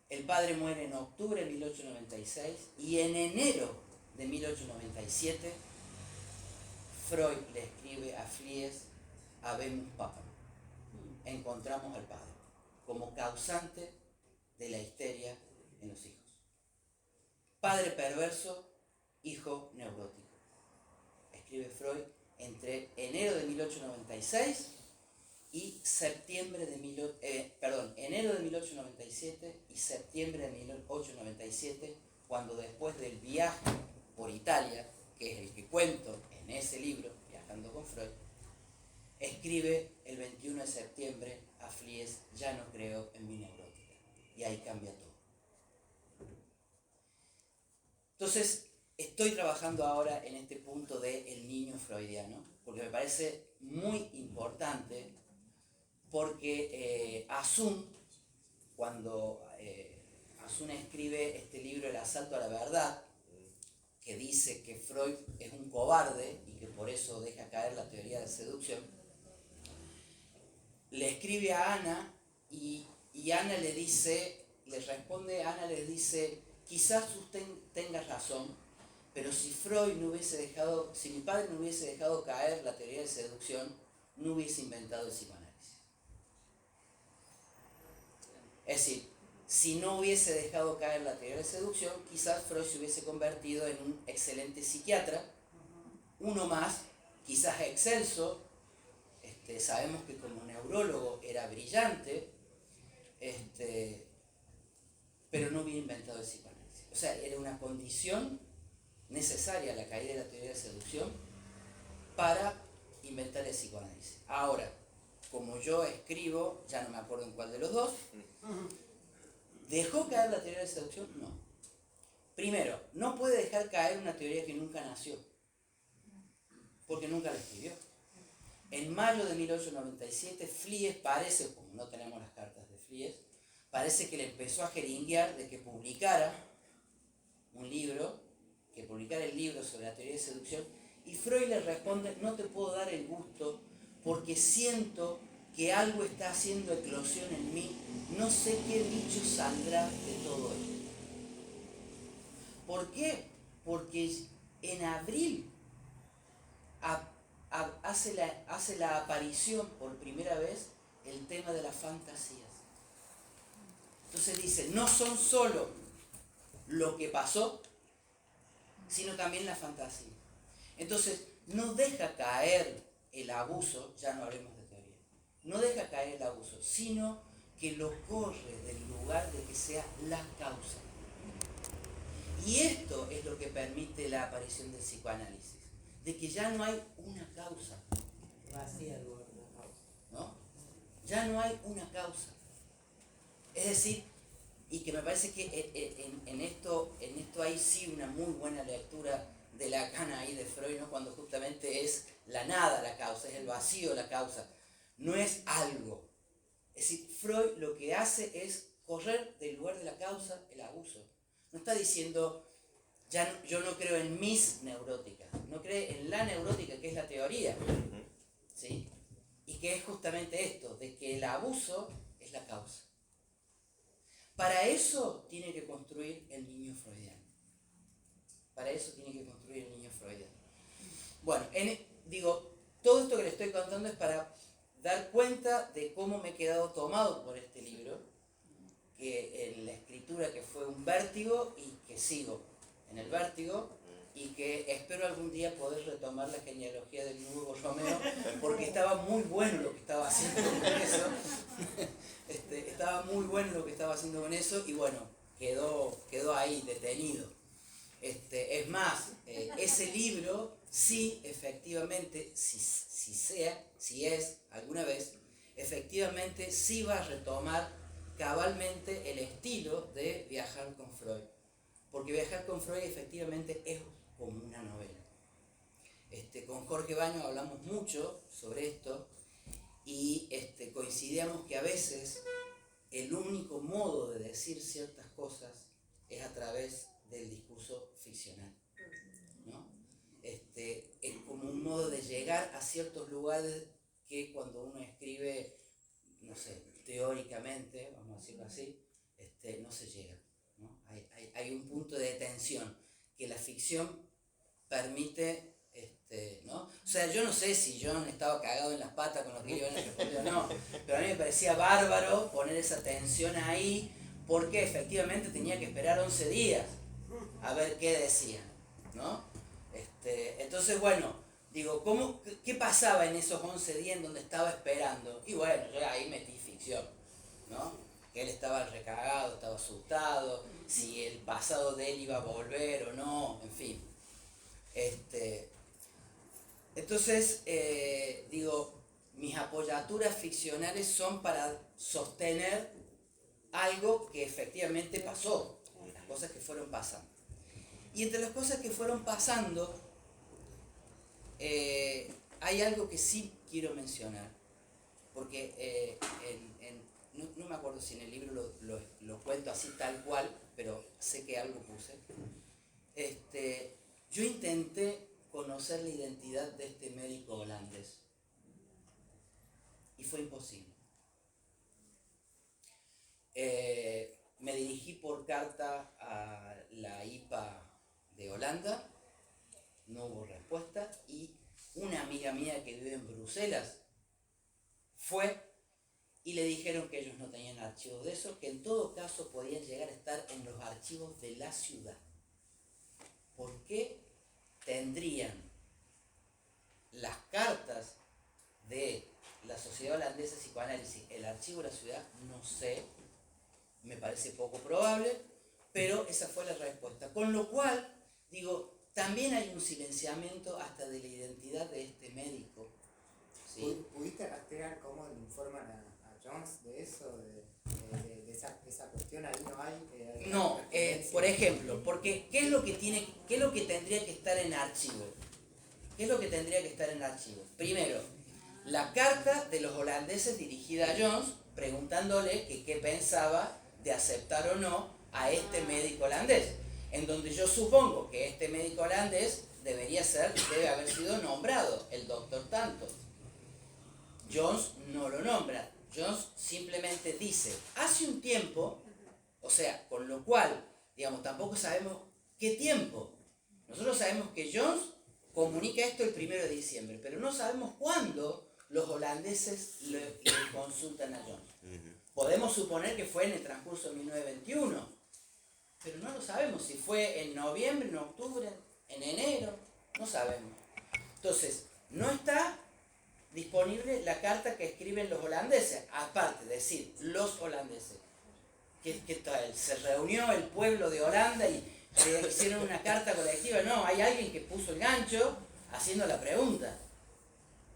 El padre muere en octubre de 1896 y en enero de 1897 Freud le escribe a Fliess Habemus Papam. Encontramos al padre como causante de la histeria en los hijos. Padre perverso, hijo neurótico. Escribe Freud entre enero de 1896 y enero de 1897 y septiembre de 1897, cuando después del viaje por Italia, que es el que cuento en ese libro, Viajando con Freud, escribe el 21 de septiembre a Fliess, ya no creo en mi neurótica. Y ahí cambia todo. Entonces, estoy trabajando ahora en este punto del niño freudiano, porque me parece muy importante, porque Asun, cuando Asun escribe este libro, El asalto a la verdad, que dice que Freud es un cobarde y que por eso deja caer la teoría de seducción, le escribe a Ana y Ana le dice, quizás usted tenga razón, pero si mi padre no hubiese dejado caer la teoría de seducción, no hubiese inventado el psicoanálisis. Es decir, si no hubiese dejado caer la teoría de seducción, quizás Freud se hubiese convertido en un excelente psiquiatra, uno más, quizás excelso. Sabemos que como neurólogo era brillante, pero no hubiera inventado el psicoanálisis. O sea, era una condición necesaria la caída de la teoría de seducción para inventar el psicoanálisis. Ahora, como yo escribo, ya no me acuerdo en cuál de los dos, ¿dejó caer la teoría de seducción? No. Primero, no puede dejar caer una teoría que nunca nació, porque nunca la escribió. En mayo de 1897, Fliess parece, como no tenemos las cartas de Fliess, parece que le empezó a jeringuear de que publicara el libro sobre la teoría de seducción, y Freud le responde, no te puedo dar el gusto porque siento que algo está haciendo eclosión en mí, no sé qué bicho saldrá de todo esto. ¿Por qué? Porque en abril hace la aparición por primera vez el tema de las fantasías. Entonces dice, no son solo lo que pasó, sino también la fantasía. Entonces, no deja caer el abuso, ya no hablemos de teoría, no deja caer el abuso, sino que lo corre del lugar de que sea la causa. Y esto es lo que permite la aparición del psicoanálisis, de que ya no hay una causa. Vacía el lugar de la causa. ¿No? Ya no hay una causa. Es decir, y que me parece que en esto hay sí una muy buena lectura de Lacan ahí de Freud, ¿no? Cuando justamente es la nada la causa, es el vacío la causa, no es algo. Es decir, Freud lo que hace es correr del lugar de la causa el abuso. No está diciendo, yo no creo en mis neuróticas, no cree en la neurótica, que es la teoría, ¿sí? Y que es justamente esto, de que el abuso es la causa. Para eso tiene que construir el niño freudiano. Bueno, todo esto que le estoy contando es para dar cuenta de cómo me he quedado tomado por este libro, que en la escritura que fue un vértigo y que sigo en el vértigo, y que espero algún día poder retomar la genealogía del nuevo Romeo, porque estaba muy bueno lo que estaba haciendo con eso. Y bueno, quedó ahí detenido. Es más, ese libro sí, efectivamente, si es alguna vez, efectivamente sí va a retomar cabalmente el estilo de Viajar con Freud. Porque Viajar con Freud efectivamente es como una novela. Con Jorge Baños hablamos mucho sobre esto y coincidíamos que a veces el único modo de decir ciertas cosas es a través del discurso ficcional, ¿no? Es como un modo de llegar a ciertos lugares que cuando uno escribe, no sé, teóricamente, vamos a decirlo así, no se llega, ¿no? Hay un punto de tensión que la ficción permite, ¿no? O sea, yo no sé si John estaba cagado en las patas con lo que yo le respondí o no, pero a mí me parecía bárbaro poner esa tensión ahí porque efectivamente tenía que esperar 11 días a ver qué decían, ¿no? Entonces, bueno, digo, ¿qué pasaba en esos 11 días en donde estaba esperando? Y bueno, yo ahí metí ficción, ¿no? Que él estaba recagado, estaba asustado, si el pasado de él iba a volver o no, en fin. Entonces, digo, mis apoyaturas ficcionales son para sostener algo que efectivamente pasó, las cosas que fueron pasando. Y entre las cosas que fueron pasando, hay algo que sí quiero mencionar, porque no me acuerdo si en el libro lo cuento así tal cual, pero sé que algo puse. Yo intenté conocer la identidad de este médico holandés y fue imposible. Me dirigí por carta a la IPA de Holanda, no hubo respuesta, y una amiga mía que vive en Bruselas fue y le dijeron que ellos no tenían archivos de eso, que en todo caso podían llegar a estar en los archivos de la ciudad. ¿Por qué tendrían las cartas de la Sociedad Holandesa de Psicoanálisis el archivo de la ciudad? No sé, me parece poco probable, pero esa fue la respuesta. Con lo cual, digo, también hay un silenciamiento hasta de la identidad de este médico. ¿Sí? ¿Pudiste rastrear cómo le informan a Jones de eso? De esa cuestión, ahí no hay... No, por ejemplo, porque ¿qué es lo que tendría que estar en archivo? ¿Qué es lo que tendría que estar en archivo? Primero, la carta de los holandeses dirigida a Jones preguntándole que qué pensaba de aceptar o no a este médico holandés, en donde yo supongo que este médico holandés debe haber sido nombrado, el doctor tanto. Jones no lo nombra, Jones simplemente dice, hace un tiempo, o sea, con lo cual, digamos, tampoco sabemos qué tiempo. Nosotros sabemos que Jones comunica esto el 1 de diciembre, pero no sabemos cuándo los holandeses le consultan a Jones. Podemos suponer que fue en el transcurso de 1921, pero no lo sabemos si fue en noviembre, en octubre, en enero, no sabemos. Entonces, no está disponible la carta que escriben los holandeses, aparte de decir los holandeses. ¿Qué tal? ¿Se reunió el pueblo de Holanda y hicieron una carta colectiva? No, hay alguien que puso el gancho haciendo la pregunta,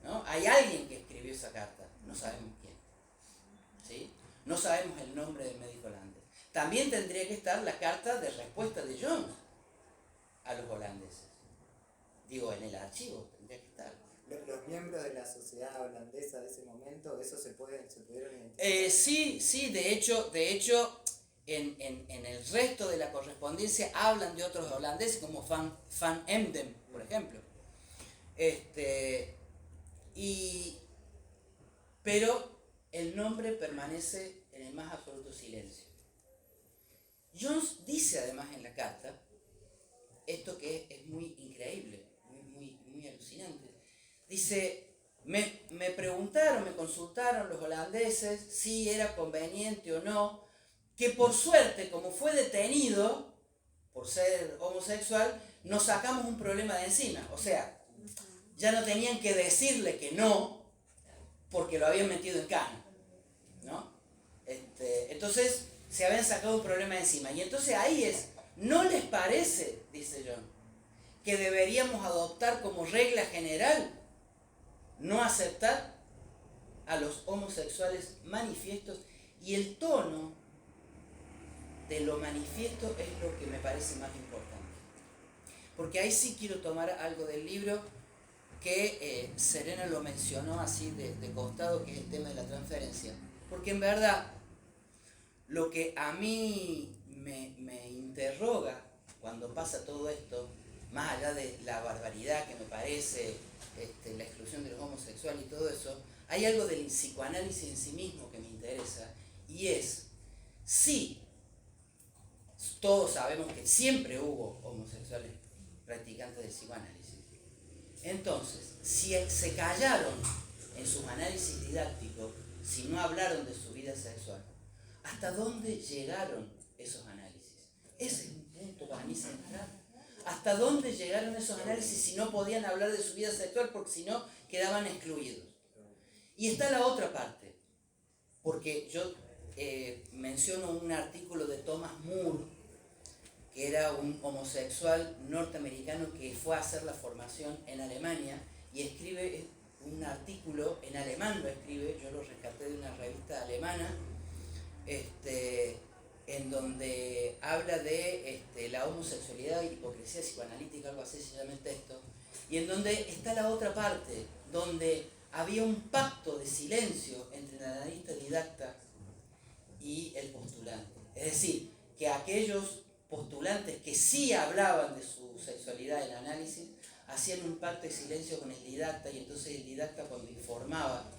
¿no? Hay alguien que escribió esa carta, no sabemos quién, ¿sí? No sabemos el nombre del médico holandés. También tendría que estar la carta de respuesta de Jones a los holandeses. Digo, en el archivo tendría que estar. ¿Los miembros de la sociedad holandesa de ese momento, eso se pudieron identificar? Sí, de hecho en el resto de la correspondencia hablan de otros holandeses como Van Emden, por ejemplo. Pero el nombre permanece en el más absoluto silencio. Jones dice además en la carta, esto que es muy increíble, muy alucinante. Dice, me preguntaron, me consultaron los holandeses si era conveniente o no, que por suerte, como fue detenido por ser homosexual, nos sacamos un problema de encima. O sea, ya no tenían que decirle que no, porque lo habían metido en cana, ¿no? Entonces, se habían sacado un problema de encima. Y entonces ahí ¿no les parece, dice John, que deberíamos adoptar como regla general no aceptar a los homosexuales manifiestos, y el tono de lo manifiesto es lo que me parece más importante. Porque ahí sí quiero tomar algo del libro que Serena lo mencionó así de costado, que es el tema de la transferencia. Porque en verdad, lo que a mí me interroga cuando pasa todo esto, más allá de la barbaridad que me parece, la exclusión de los homosexuales y todo eso, hay algo del psicoanálisis en sí mismo que me interesa, y es, sí, todos sabemos que siempre hubo homosexuales practicantes del psicoanálisis. Entonces, si se callaron en sus análisis didácticos, si no hablaron de su vida sexual, ¿hasta dónde llegaron esos análisis? Ese es un punto para mí central. ¿Hasta dónde llegaron esos análisis si no podían hablar de su vida sexual porque si no quedaban excluidos? Y está la otra parte, porque yo menciono un artículo de Thomas Moore, que era un homosexual norteamericano que fue a hacer la formación en Alemania y escribe un artículo, en alemán lo escribe, yo lo rescaté de una revista alemana, en donde habla de la homosexualidad y hipocresía psicoanalítica, algo así se llama el texto, y en donde está la otra parte, donde había un pacto de silencio entre el analista didacta y el postulante. Es decir, que aquellos postulantes que sí hablaban de su sexualidad en análisis, hacían un pacto de silencio con el didacta, y entonces el didacta cuando informaba,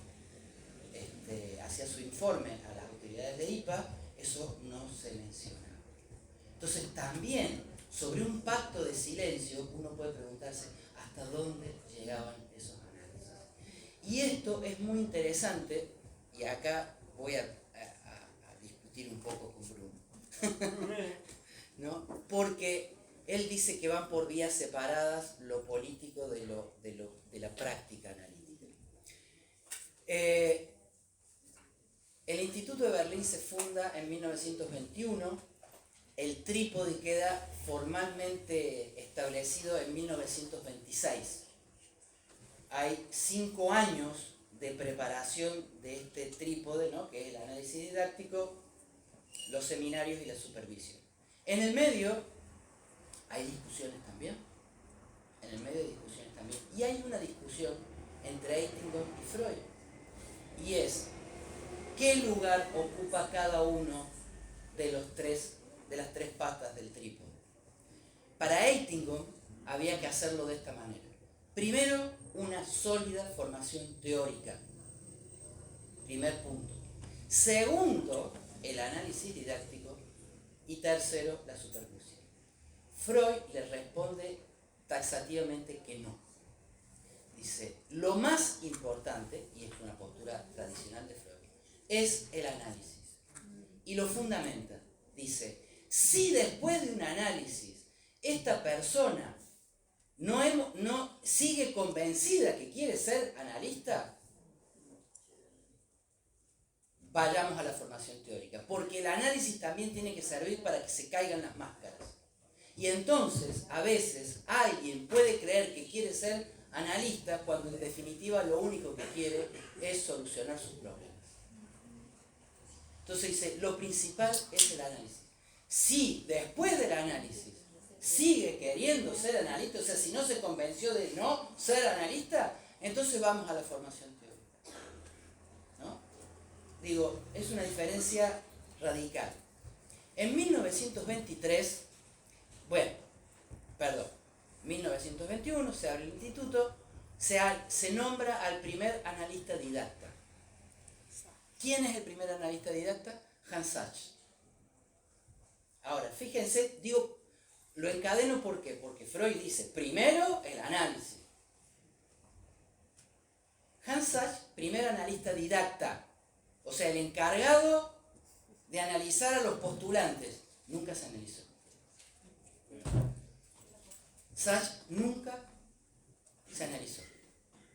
hacía su informe a las autoridades de IPA, eso no se menciona. Entonces también sobre un pacto de silencio uno puede preguntarse hasta dónde llegaban esos análisis. Y esto es muy interesante, y acá voy a discutir un poco con Bruno, ¿no? Porque él dice que van por vías separadas lo político de la práctica analítica. El Instituto de Berlín se funda en 1921, el trípode queda formalmente establecido en 1926. Hay 5 años de preparación de este trípode, ¿no? Que es el análisis didáctico, los seminarios y la supervisión. En el medio hay discusiones también. Y hay una discusión entre Eitingon y Freud. Y es, ¿qué lugar ocupa cada uno de las tres patas del trípode? Para Eitingon había que hacerlo de esta manera. Primero, una sólida formación teórica. Primer punto. Segundo, el análisis didáctico. Y tercero, la supervisión. Freud le responde taxativamente que no. Dice, lo más importante, y es una postura tradicional de Freud, es el análisis. Y lo fundamenta. Dice, si después de un análisis esta persona no sigue convencida que quiere ser analista, vayamos a la formación teórica, porque el análisis también tiene que servir para que se caigan las máscaras. Y entonces, a veces, alguien puede creer que quiere ser analista cuando en definitiva lo único que quiere es solucionar sus problemas. Entonces dice, lo principal es el análisis. Si después del análisis sigue queriendo ser analista, o sea, si no se convenció de no ser analista, entonces vamos a la formación teórica. ¿No? Digo, es una diferencia radical. En 1921 se abre el instituto, se nombra al primer analista didacta. ¿Quién es el primer analista didacta? Hans Sachs. Ahora, fíjense, digo, lo encadeno ¿por qué? Porque Freud dice, primero el análisis. Hans Sachs, primer analista didacta, o sea, el encargado de analizar a los postulantes, nunca se analizó. Sachs nunca se analizó.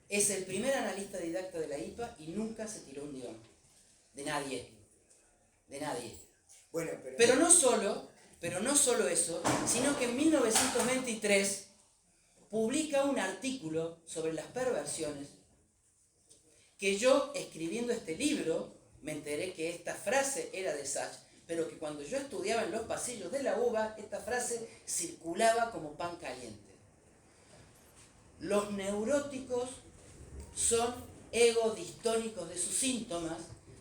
Es el primer analista didacta de la IPA y nunca se tiró un diván. De nadie. Bueno, Pero no solo eso, sino que en 1923 publica un artículo sobre las perversiones que yo, escribiendo este libro, me enteré que esta frase era de Sachs, pero que cuando yo estudiaba en los pasillos de la UBA, esta frase circulaba como pan caliente. Los neuróticos son egodistónicos de sus síntomas,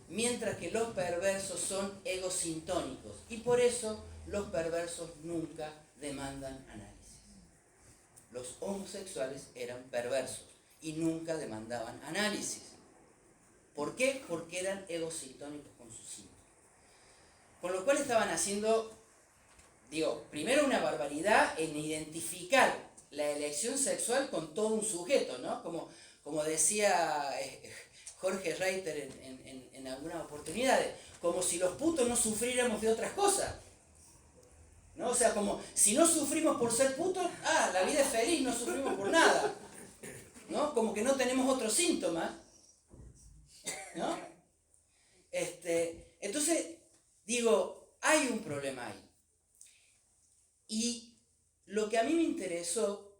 mientras que los perversos son egosintónicos. Y por eso los perversos nunca demandan análisis. Los homosexuales eran perversos y nunca demandaban análisis. ¿Por qué? Porque eran egosintónicos con sus síntomas. Con lo cual estaban haciendo, primero una barbaridad en identificar la elección sexual con todo un sujeto, ¿no? Como decía Jorge Reiter en algunas oportunidades, como si los putos no sufriéramos de otras cosas, ¿no? O sea, como si no sufrimos por ser putos, la vida es feliz, no sufrimos por nada, ¿no? Como que no tenemos otros síntomas, ¿no? Entonces, hay un problema ahí. Y lo que a mí me interesó,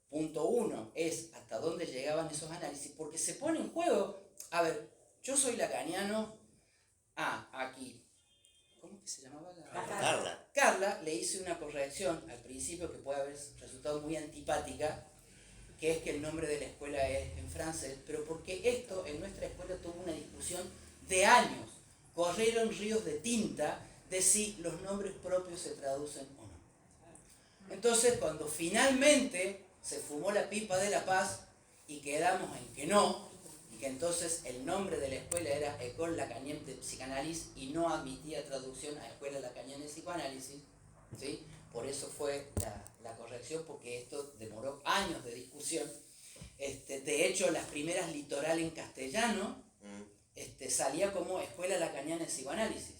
punto uno, es hasta dónde llegaban esos análisis, porque se pone en juego, a ver, yo soy lacaniano, aquí, ¿cómo que se llamaba? Carla, le hice una corrección al principio que puede haber resultado muy antipática, que es que el nombre de la escuela es en francés, pero porque esto en nuestra escuela tuvo una discusión de años, corrieron ríos de tinta de si los nombres propios se traducen o no. Entonces, cuando finalmente se fumó la pipa de la paz y quedamos en que no, y que entonces el nombre de la escuela era École Lacanienne de Psychanalyse y no admitía traducción a Escuela Lacanienne de Psicoanálisis, ¿sí? Por eso fue la corrección, porque esto demoró años de discusión. De hecho, las primeras litoral en castellano salía como Escuela Lacaniana de Psicoanálisis,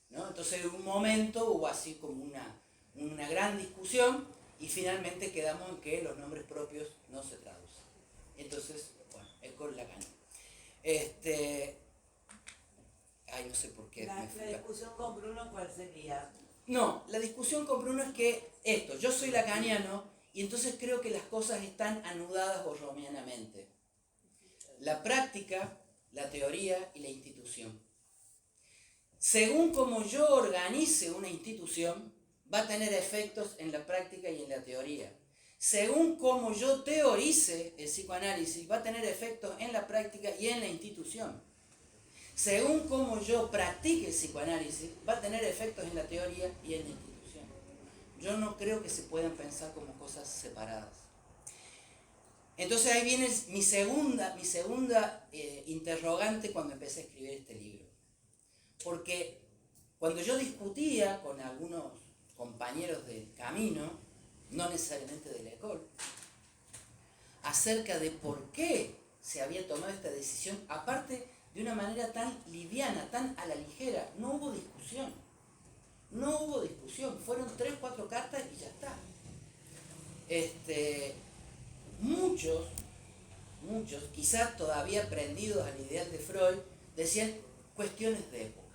¿no? Entonces en un momento hubo así como una gran discusión y finalmente quedamos en que los nombres propios no se traducen. Entonces, bueno, École Lacanienne. No sé por qué. La discusión con Bruno, ¿cuál sería? No, la discusión con Bruno es que yo soy lacaniano y entonces creo que las cosas están anudadas borromianamente. La práctica, la teoría y la institución. Según como yo organice una institución, va a tener efectos en la práctica y en la teoría. Según como yo teorice el psicoanálisis, va a tener efectos en la práctica y en la institución. Según como yo practique el psicoanálisis, va a tener efectos en la teoría y en la institución. Yo no creo que se puedan pensar como cosas separadas. Entonces ahí viene mi segunda interrogante cuando empecé a escribir este libro. Porque cuando yo discutía con algunos compañeros del camino, no necesariamente de la école, acerca de por qué se había tomado esta decisión, aparte de una manera tan liviana, tan a la ligera, no hubo discusión. No hubo discusión, fueron 3 o 4 cartas y ya está. Muchos, quizás todavía prendidos al ideal de Freud, decían cuestiones de época.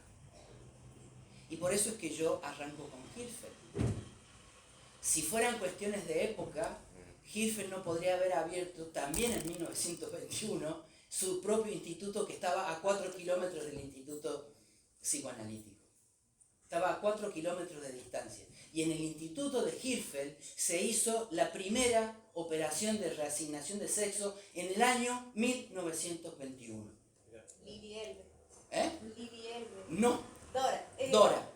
Y por eso es que yo arranco con Hirschfeld. Si fueran cuestiones de época, Hirschfeld no podría haber abierto también en 1921 su propio instituto que estaba a 4 kilómetros del instituto psicoanalítico. Estaba a 4 kilómetros de distancia. Y en el instituto de Hirschfeld se hizo la primera operación de reasignación de sexo en el año 1921. Lili Elbe. Lili Elbe. No. Dora.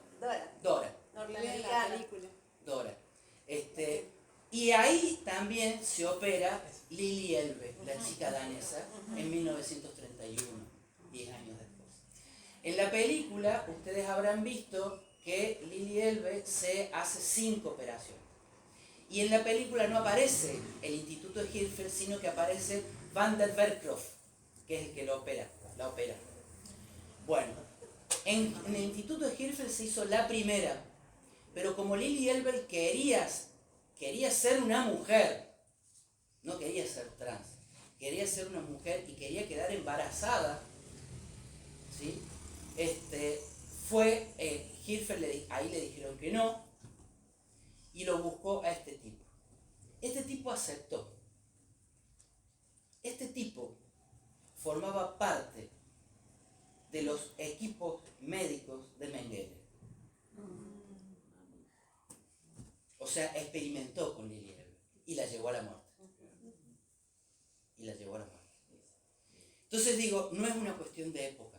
Norteamericana. Dora. Y ahí también se opera Lili Elbe, la chica danesa, en 1931, 10 años después. En la película ustedes habrán visto que Lili Elbe se hace 5 operaciones. Y en la película no aparece el Instituto de Hirschfeld, sino que aparece Van der Werkhof, que es el que la opera. Bueno, en el Instituto de Hirschfeld se hizo la primera, pero como Lili Elbe quería ser una mujer, no quería ser trans, quería ser una mujer y quería quedar embarazada, ¿sí? Hirschfeld ahí le dijeron que no, y lo buscó a este tipo. Este tipo tipo aceptó. Este tipo formaba parte de los equipos médicos de Mengele. O sea, experimentó con Lili Elbe y la llevó a la muerte. Entonces digo, no es una cuestión de época.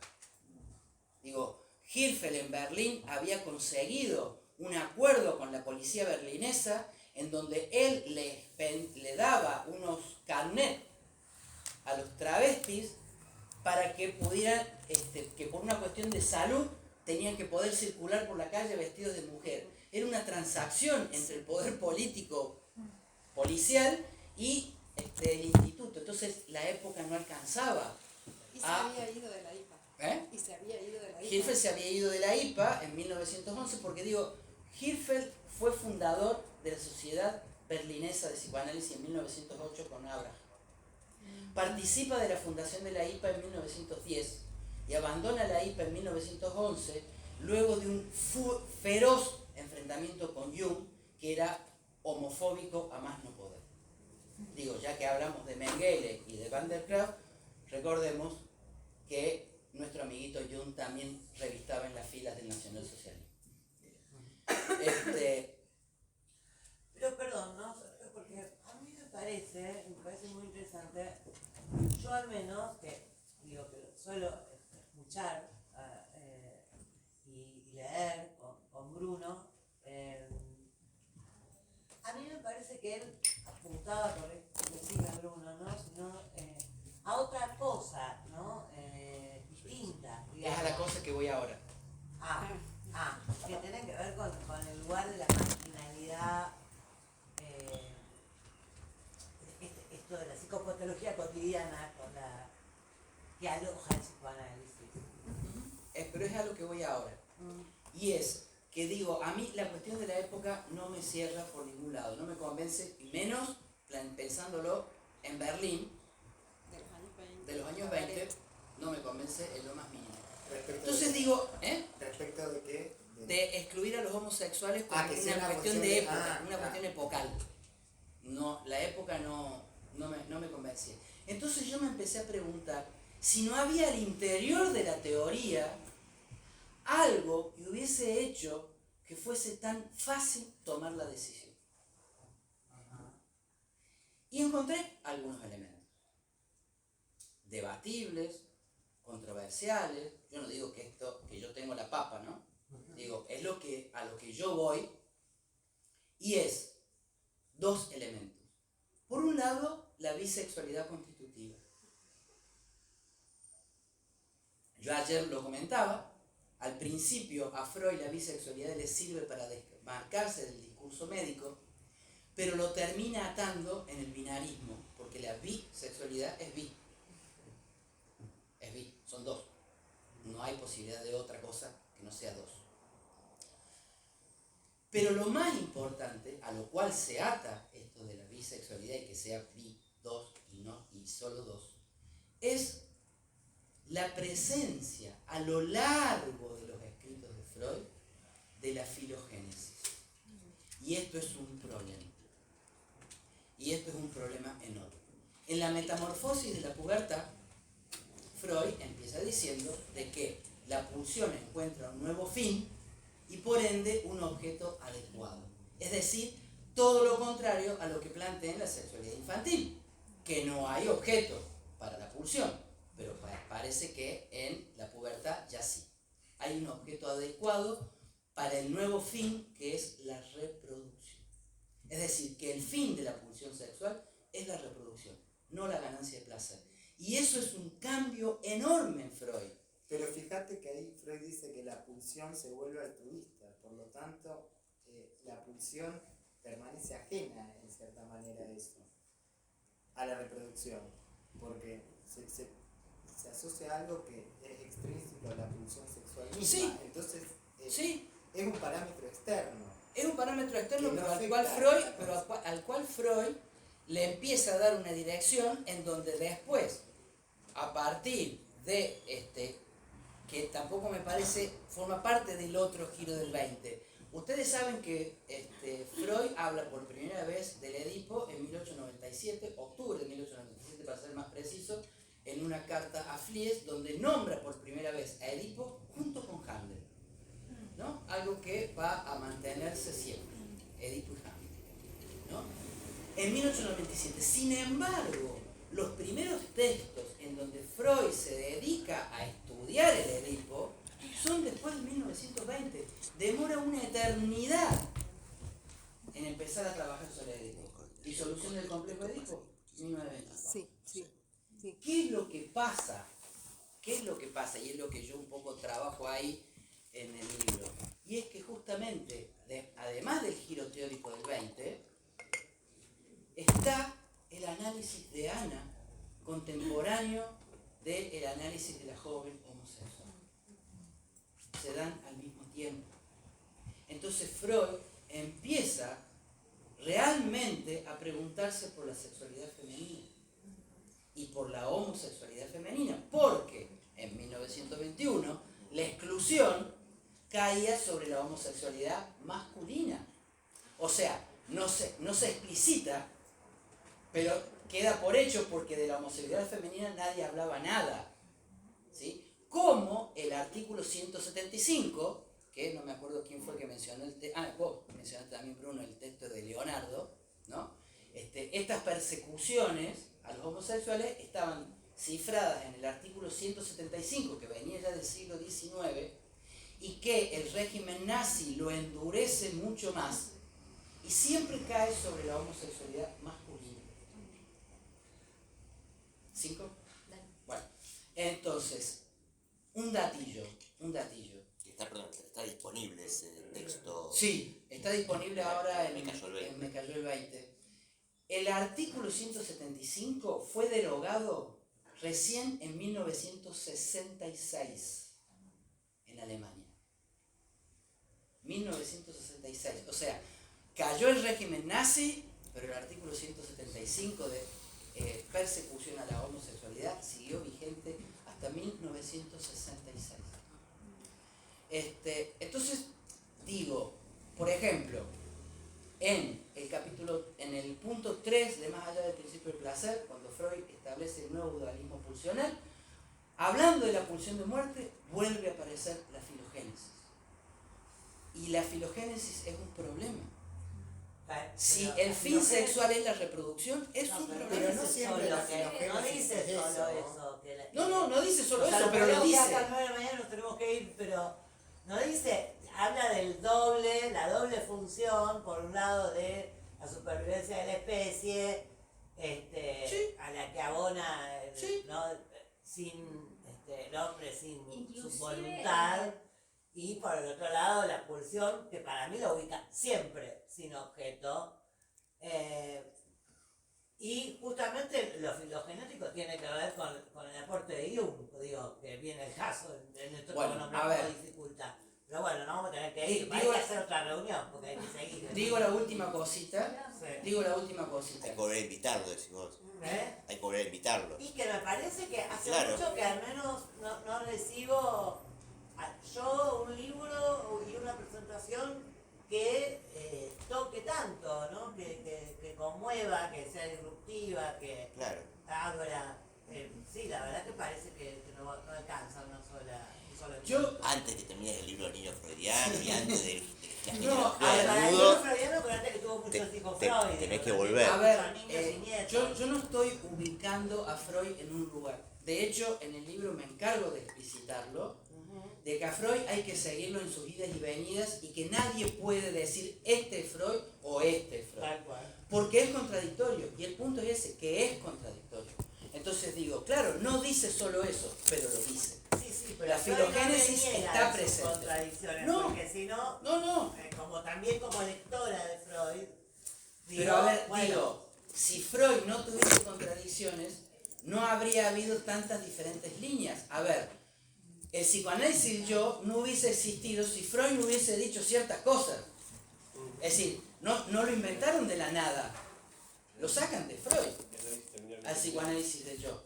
Digo, Hirschfeld en Berlín había conseguido un acuerdo con la policía berlinesa en donde él le daba unos carnets a los travestis para que pudieran, que por una cuestión de salud tenían que poder circular por la calle vestidos de mujer. Era una transacción entre el poder político policial y el instituto. Entonces la época no alcanzaba. Y se había ido de la IPA. ¿Eh? Y se había ido de la IPA. Hirschfeld se había ido de la IPA en 1911 porque digo, Hirschfeld fue fundador de la Sociedad Berlinesa de Psicoanálisis en 1908 con Abraham. Participa de la fundación de la IPA en 1910 y abandona la IPA en 1911 luego de un feroz enfrentamiento con Jung, que era homofóbico a más no poder. Digo, ya que hablamos de Mengele y de Van der Graaf, recordemos que nuestro amiguito Jung también revistaba en las filas del nacionalsocialismo. Pero perdón, ¿no? Porque a mí me parece muy interesante, yo al menos, que digo que suelo escuchar y leer con Bruno, a mí me parece que él apuntaba, por decirle a Bruno, ¿no? Sino, a otra cosa, ¿no? Distinta, digamos. Es a la cosa que voy ahora. Que tiene que ver con el lugar de la marginalidad, esto de la psicopatología cotidiana que aloja el psicoanálisis. Pero es a lo que voy ahora. Y es que digo, a mí la cuestión de la época no me cierra por ningún lado, no me convence, y menos pensándolo en Berlín, de los años 20, no me convence en lo más mínimo. Entonces digo, ¿Respecto de qué? De excluir a los homosexuales como que sea una una cuestión cuestión de de- época, una cuestión epocal. No, la época no me convencía. Entonces yo me empecé a preguntar si no había al interior de la teoría algo que hubiese hecho que fuese tan fácil tomar la decisión. Y encontré algunos elementos. Debatibles, controversiales. Yo no digo que yo tengo la papa, ¿no? Digo, es a lo que yo voy, y es dos elementos. Por un lado, la bisexualidad constitutiva. Yo ayer lo comentaba, al principio a Freud la bisexualidad le sirve para desmarcarse del discurso médico, pero lo termina atando en el binarismo, porque la bisexualidad es bi. Es bi, son dos. No hay posibilidad de otra cosa que no sea dos. Pero lo más importante, a lo cual se ata esto de la bisexualidad y que sea bi, dos y solo dos, es la presencia a lo largo de los escritos de Freud de la filogénesis. Y esto es un problema. Y esto es un problema enorme. En la metamorfosis de la pubertad, Freud empieza diciendo de que la pulsión encuentra un nuevo fin y por ende un objeto adecuado. Es decir, todo lo contrario a lo que plantea en la sexualidad infantil, que no hay objeto para la pulsión, pero parece que en la pubertad ya sí. Hay un objeto adecuado para el nuevo fin que es la reproducción. Es decir, que el fin de la pulsión sexual es la reproducción, no la ganancia de placer. Y eso es un cambio enorme en Freud. Pero fíjate que ahí Freud dice que la pulsión se vuelve altruista, por lo tanto la pulsión permanece ajena en cierta manera a eso, a la reproducción, porque se asocia a algo que es extrínseco a la pulsión sexual misma. Sí. Entonces Sí, es un parámetro externo. es un parámetro externo, Que no pero afecta. al cual Freud le empieza a dar una dirección en donde después, a partir de que tampoco me parece, forma parte del otro giro del 20. Ustedes saben que Freud habla por primera vez del Edipo en 1890. 1897, octubre de 1897 para ser más preciso, en una carta a Flies donde nombra por primera vez a Edipo junto con Hamlet, ¿no? Algo que va a mantenerse siempre, Edipo y Hamlet, ¿no? En 1897, sin embargo, los primeros textos en donde Freud se dedica a estudiar el Edipo son después de 1920. Demora una eternidad en empezar a trabajar sobre el Edipo. Disolución del complejo de Edipo, 1920. Sí. ¿Qué es lo que pasa? ¿Qué es lo que pasa? Y es lo que yo un poco trabajo ahí en el libro. Y es que justamente, además del giro teórico del 20, está el análisis de Ana, contemporáneo del análisis de la joven homosexual. Se dan al mismo tiempo. Entonces Freud empieza realmente a preguntarse por la sexualidad femenina y por la homosexualidad femenina, porque en 1921 la exclusión caía sobre la homosexualidad masculina. O sea, no se explicita, pero queda por hecho porque de la homosexualidad femenina nadie hablaba nada, ¿sí? Como el artículo 175, que no me acuerdo quién fue el que mencionó vos mencionaste también, Bruno, el texto de Leonardo, ¿no? Estas persecuciones a los homosexuales estaban cifradas en el artículo 175, que venía ya del siglo XIX, y que el régimen nazi lo endurece mucho más, y siempre cae sobre la homosexualidad masculina. ¿5? Bueno, entonces, un datillo. Está disponible ese texto. Sí, está disponible ahora en Me cayó el 20. Me cayó el 20. El artículo 175 fue derogado recién en 1966 en Alemania. 1966. O sea, cayó el régimen nazi, pero el artículo 175 de persecución a la homosexualidad siguió vigente hasta 1966. Entonces, digo, por ejemplo, en el punto 3 de Más allá del principio del placer, cuando Freud establece el nuevo dualismo pulsional, hablando de la pulsión de muerte, vuelve a aparecer la filogénesis. Y la filogénesis es un problema. Si el fin sexual es la reproducción, es un problema. Pero no siempre la no filogénesis dice es solo eso. eso. No dice solo O sea, eso, pero lo hasta dice. las 9 de la mañana nos tenemos que ir, pero no dice, habla del la doble función, por un lado de la supervivencia de la especie, Sí. a la que abona Sí. ¿no? El hombre sin su Inclusive, voluntad, y por el otro lado la pulsión, que para mí lo ubica siempre sin objeto. Y justamente lo genético tiene que ver con el aporte de Jung, digo, que viene el caso en esto Bueno, que a nombramos ver. dificultad. Pero bueno, no vamos a tener que ir, Digo- hay que hacer otra reunión porque hay que seguir. Digo la última cosita. Sí. Hay que volver a invitarlo, decís vos. ¿Eh? Hay que volver a invitarlo. Y que me parece que hace Claro. mucho que al menos no recibo yo un libro y una presentación que toque tanto, ¿no? Que conmueva, que sea disruptiva, que Claro. abra. Sí, la verdad que parece que no alcanza un solo Yo, Antes que termines el libro del niño freudiano y antes de la No, genealogía del para el mudo, libro freudiano, acuérdate que tuvo muchos hijos Freud. tenés que ¿no? volver. a ver, Muchos niños y nietos. yo no estoy ubicando a Freud en un lugar. De hecho, en el libro me encargo de explicitarlo, de que a Freud hay que seguirlo en sus idas y venidas y que nadie puede decir este es Freud o este es Freud. Tal cual. Porque es contradictorio, y el punto es ese, que es contradictorio. Entonces digo, claro, no dice solo eso, pero lo dice. Sí, pero La Freud filogénesis no me niega está sus presente. contradicciones, No. porque si no, No, también como lectora de Freud, pero a ver, bueno, digo, si Freud no tuviese contradicciones, no habría habido tantas diferentes líneas. A ver, el psicoanálisis yo no hubiese existido si Freud no hubiese dicho ciertas cosas. Es decir, no lo inventaron de la nada, lo sacan de Freud, al psicoanálisis del yo.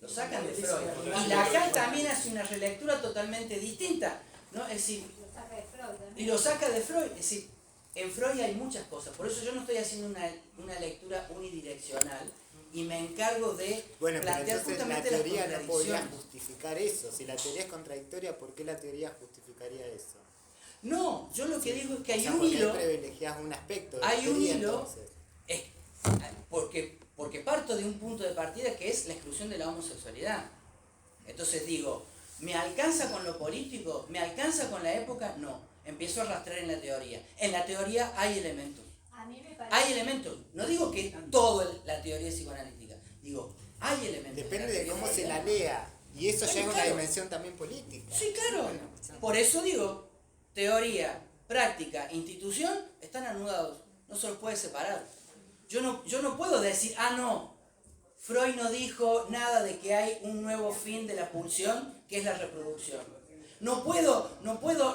Lo sacan de Freud. Y Lacan también hace una relectura totalmente distinta, ¿no? Es decir, Lo saca de Freud, ¿no? y lo saca de Freud, es decir, en Freud hay muchas cosas, por eso yo no estoy haciendo una lectura unidireccional y me encargo de Bueno, pero plantear entonces la justamente las teoría no podría contradicciones. justificar eso. Si la teoría es contradictoria, ¿por qué la teoría justificaría eso? No, yo lo que digo es que O hay sea, un porque hilo, ahí privilegias un aspecto de la hay un teoría, hilo, entonces. porque parto de un punto de partida que es la exclusión de la homosexualidad. Entonces digo, ¿me alcanza con lo político? ¿Me alcanza con la época? No. Empiezo a arrastrar en la teoría. En la teoría hay elementos. A mí me parece. Hay elementos. No digo que toda la teoría es psicoanalítica. Digo, hay elementos. Depende la de teoría cómo se política. la lea. Y eso ya Bueno, es una claro. dimensión también política. Sí, claro. Bueno, Por eso digo, teoría, práctica, institución están anudados. No se los puede separar. Yo no puedo decir, no, Freud no dijo nada de que hay un nuevo fin de la pulsión, que es la reproducción. No puedo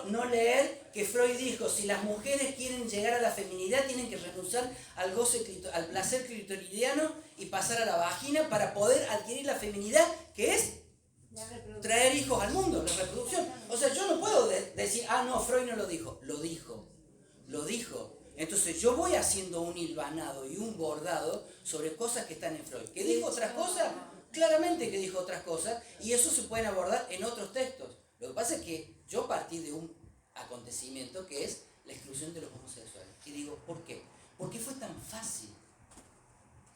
no leer que Freud dijo, si las mujeres quieren llegar a la feminidad, tienen que renunciar al goce, al placer clitoridiano y pasar a la vagina para poder adquirir la feminidad, que es La reproducción. traer hijos al mundo, la reproducción. O sea, yo no puedo decir, no, Freud no lo dijo. Lo dijo. Entonces yo voy haciendo un hilvanado y un bordado sobre cosas que están en Freud. ¿Que dijo otras cosas? Claramente que dijo otras cosas, y eso se pueden abordar en otros textos. Lo que pasa es que yo partí de un acontecimiento que es la exclusión de los homosexuales. Y digo, ¿por qué? ¿Por qué fue tan fácil?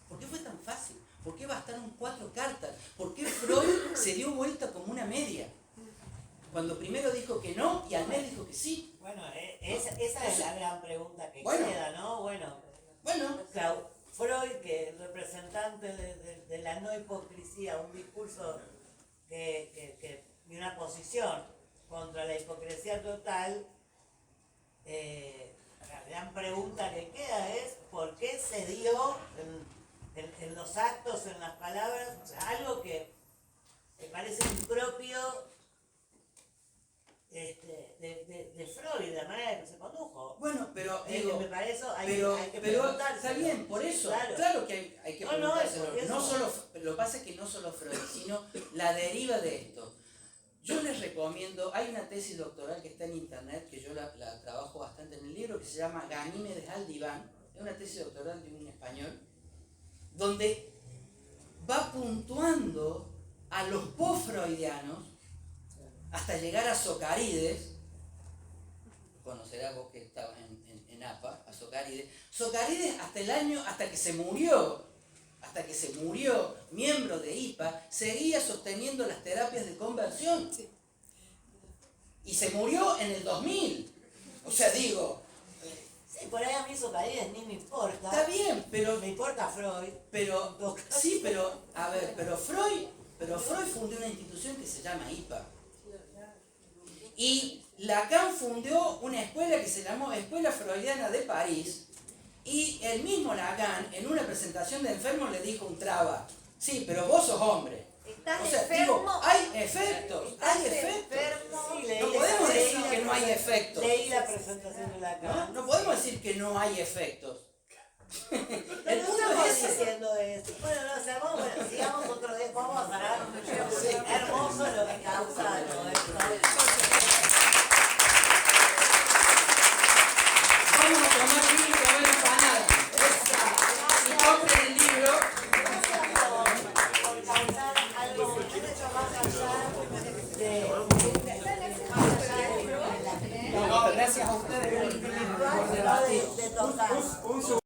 ¿Por qué fue tan fácil? ¿Por qué bastaron 4 cartas? ¿Por qué Freud se dio vuelta como una media? Cuando primero dijo que no y al mes dijo que sí. Bueno, esa es la gran pregunta que Bueno. queda, ¿no? Bueno, Freud, que es representante de la no hipocresía, un discurso y una posición contra la hipocresía total, la gran pregunta que queda es ¿por qué se dio en los actos, en las palabras, o sea, algo que me parece impropio de Freud, de la manera que se condujo? Bueno, pero digo, Me parece, hay que pero preguntarse. está bien, por eso, Claro. claro que hay que No, preguntárselo. porque No eso- solo, lo que pasa es que no solo Freud, sino la deriva de esto. Yo les recomiendo, hay una tesis doctoral que está en internet, que yo la trabajo bastante en el libro, que se llama Ganímedes al diván, es una tesis doctoral de un español, donde va puntuando a los post-freudianos hasta llegar a Socarides. Conocerás vos que estabas en APA, a Socarides. Socarides hasta que se murió, miembro de IPA, seguía sosteniendo las terapias de conversión. Y se murió en el 2000. O sea, digo, Sí, por ahí a mí Socarides ni me importa. está bien, pero Me importa Freud. pero Freud fundó una institución que se llama IPA. Y Lacan fundó una escuela que se llamó Escuela Freudiana de París, y el mismo Lacan en una presentación de enfermos le dijo un traba, sí, pero vos sos hombre. Estás O sea, enfermo. digo, hay efectos, Estás hay efectos. enfermo. Sí, leí No podemos leí decir la que no hay presen- efectos. Leí la presentación de la ¿No? No podemos decir que no hay efectos. No El punto estamos es ese. diciendo eso. Bueno, no sé, sigamos otro día, vamos a parar. Hermoso lo que causa todo esto. Vamos a tomar vino y comer empanada. Y compren el libro. Por causar algo mucho más allá de No, gracias a ustedes por debatir. tocar.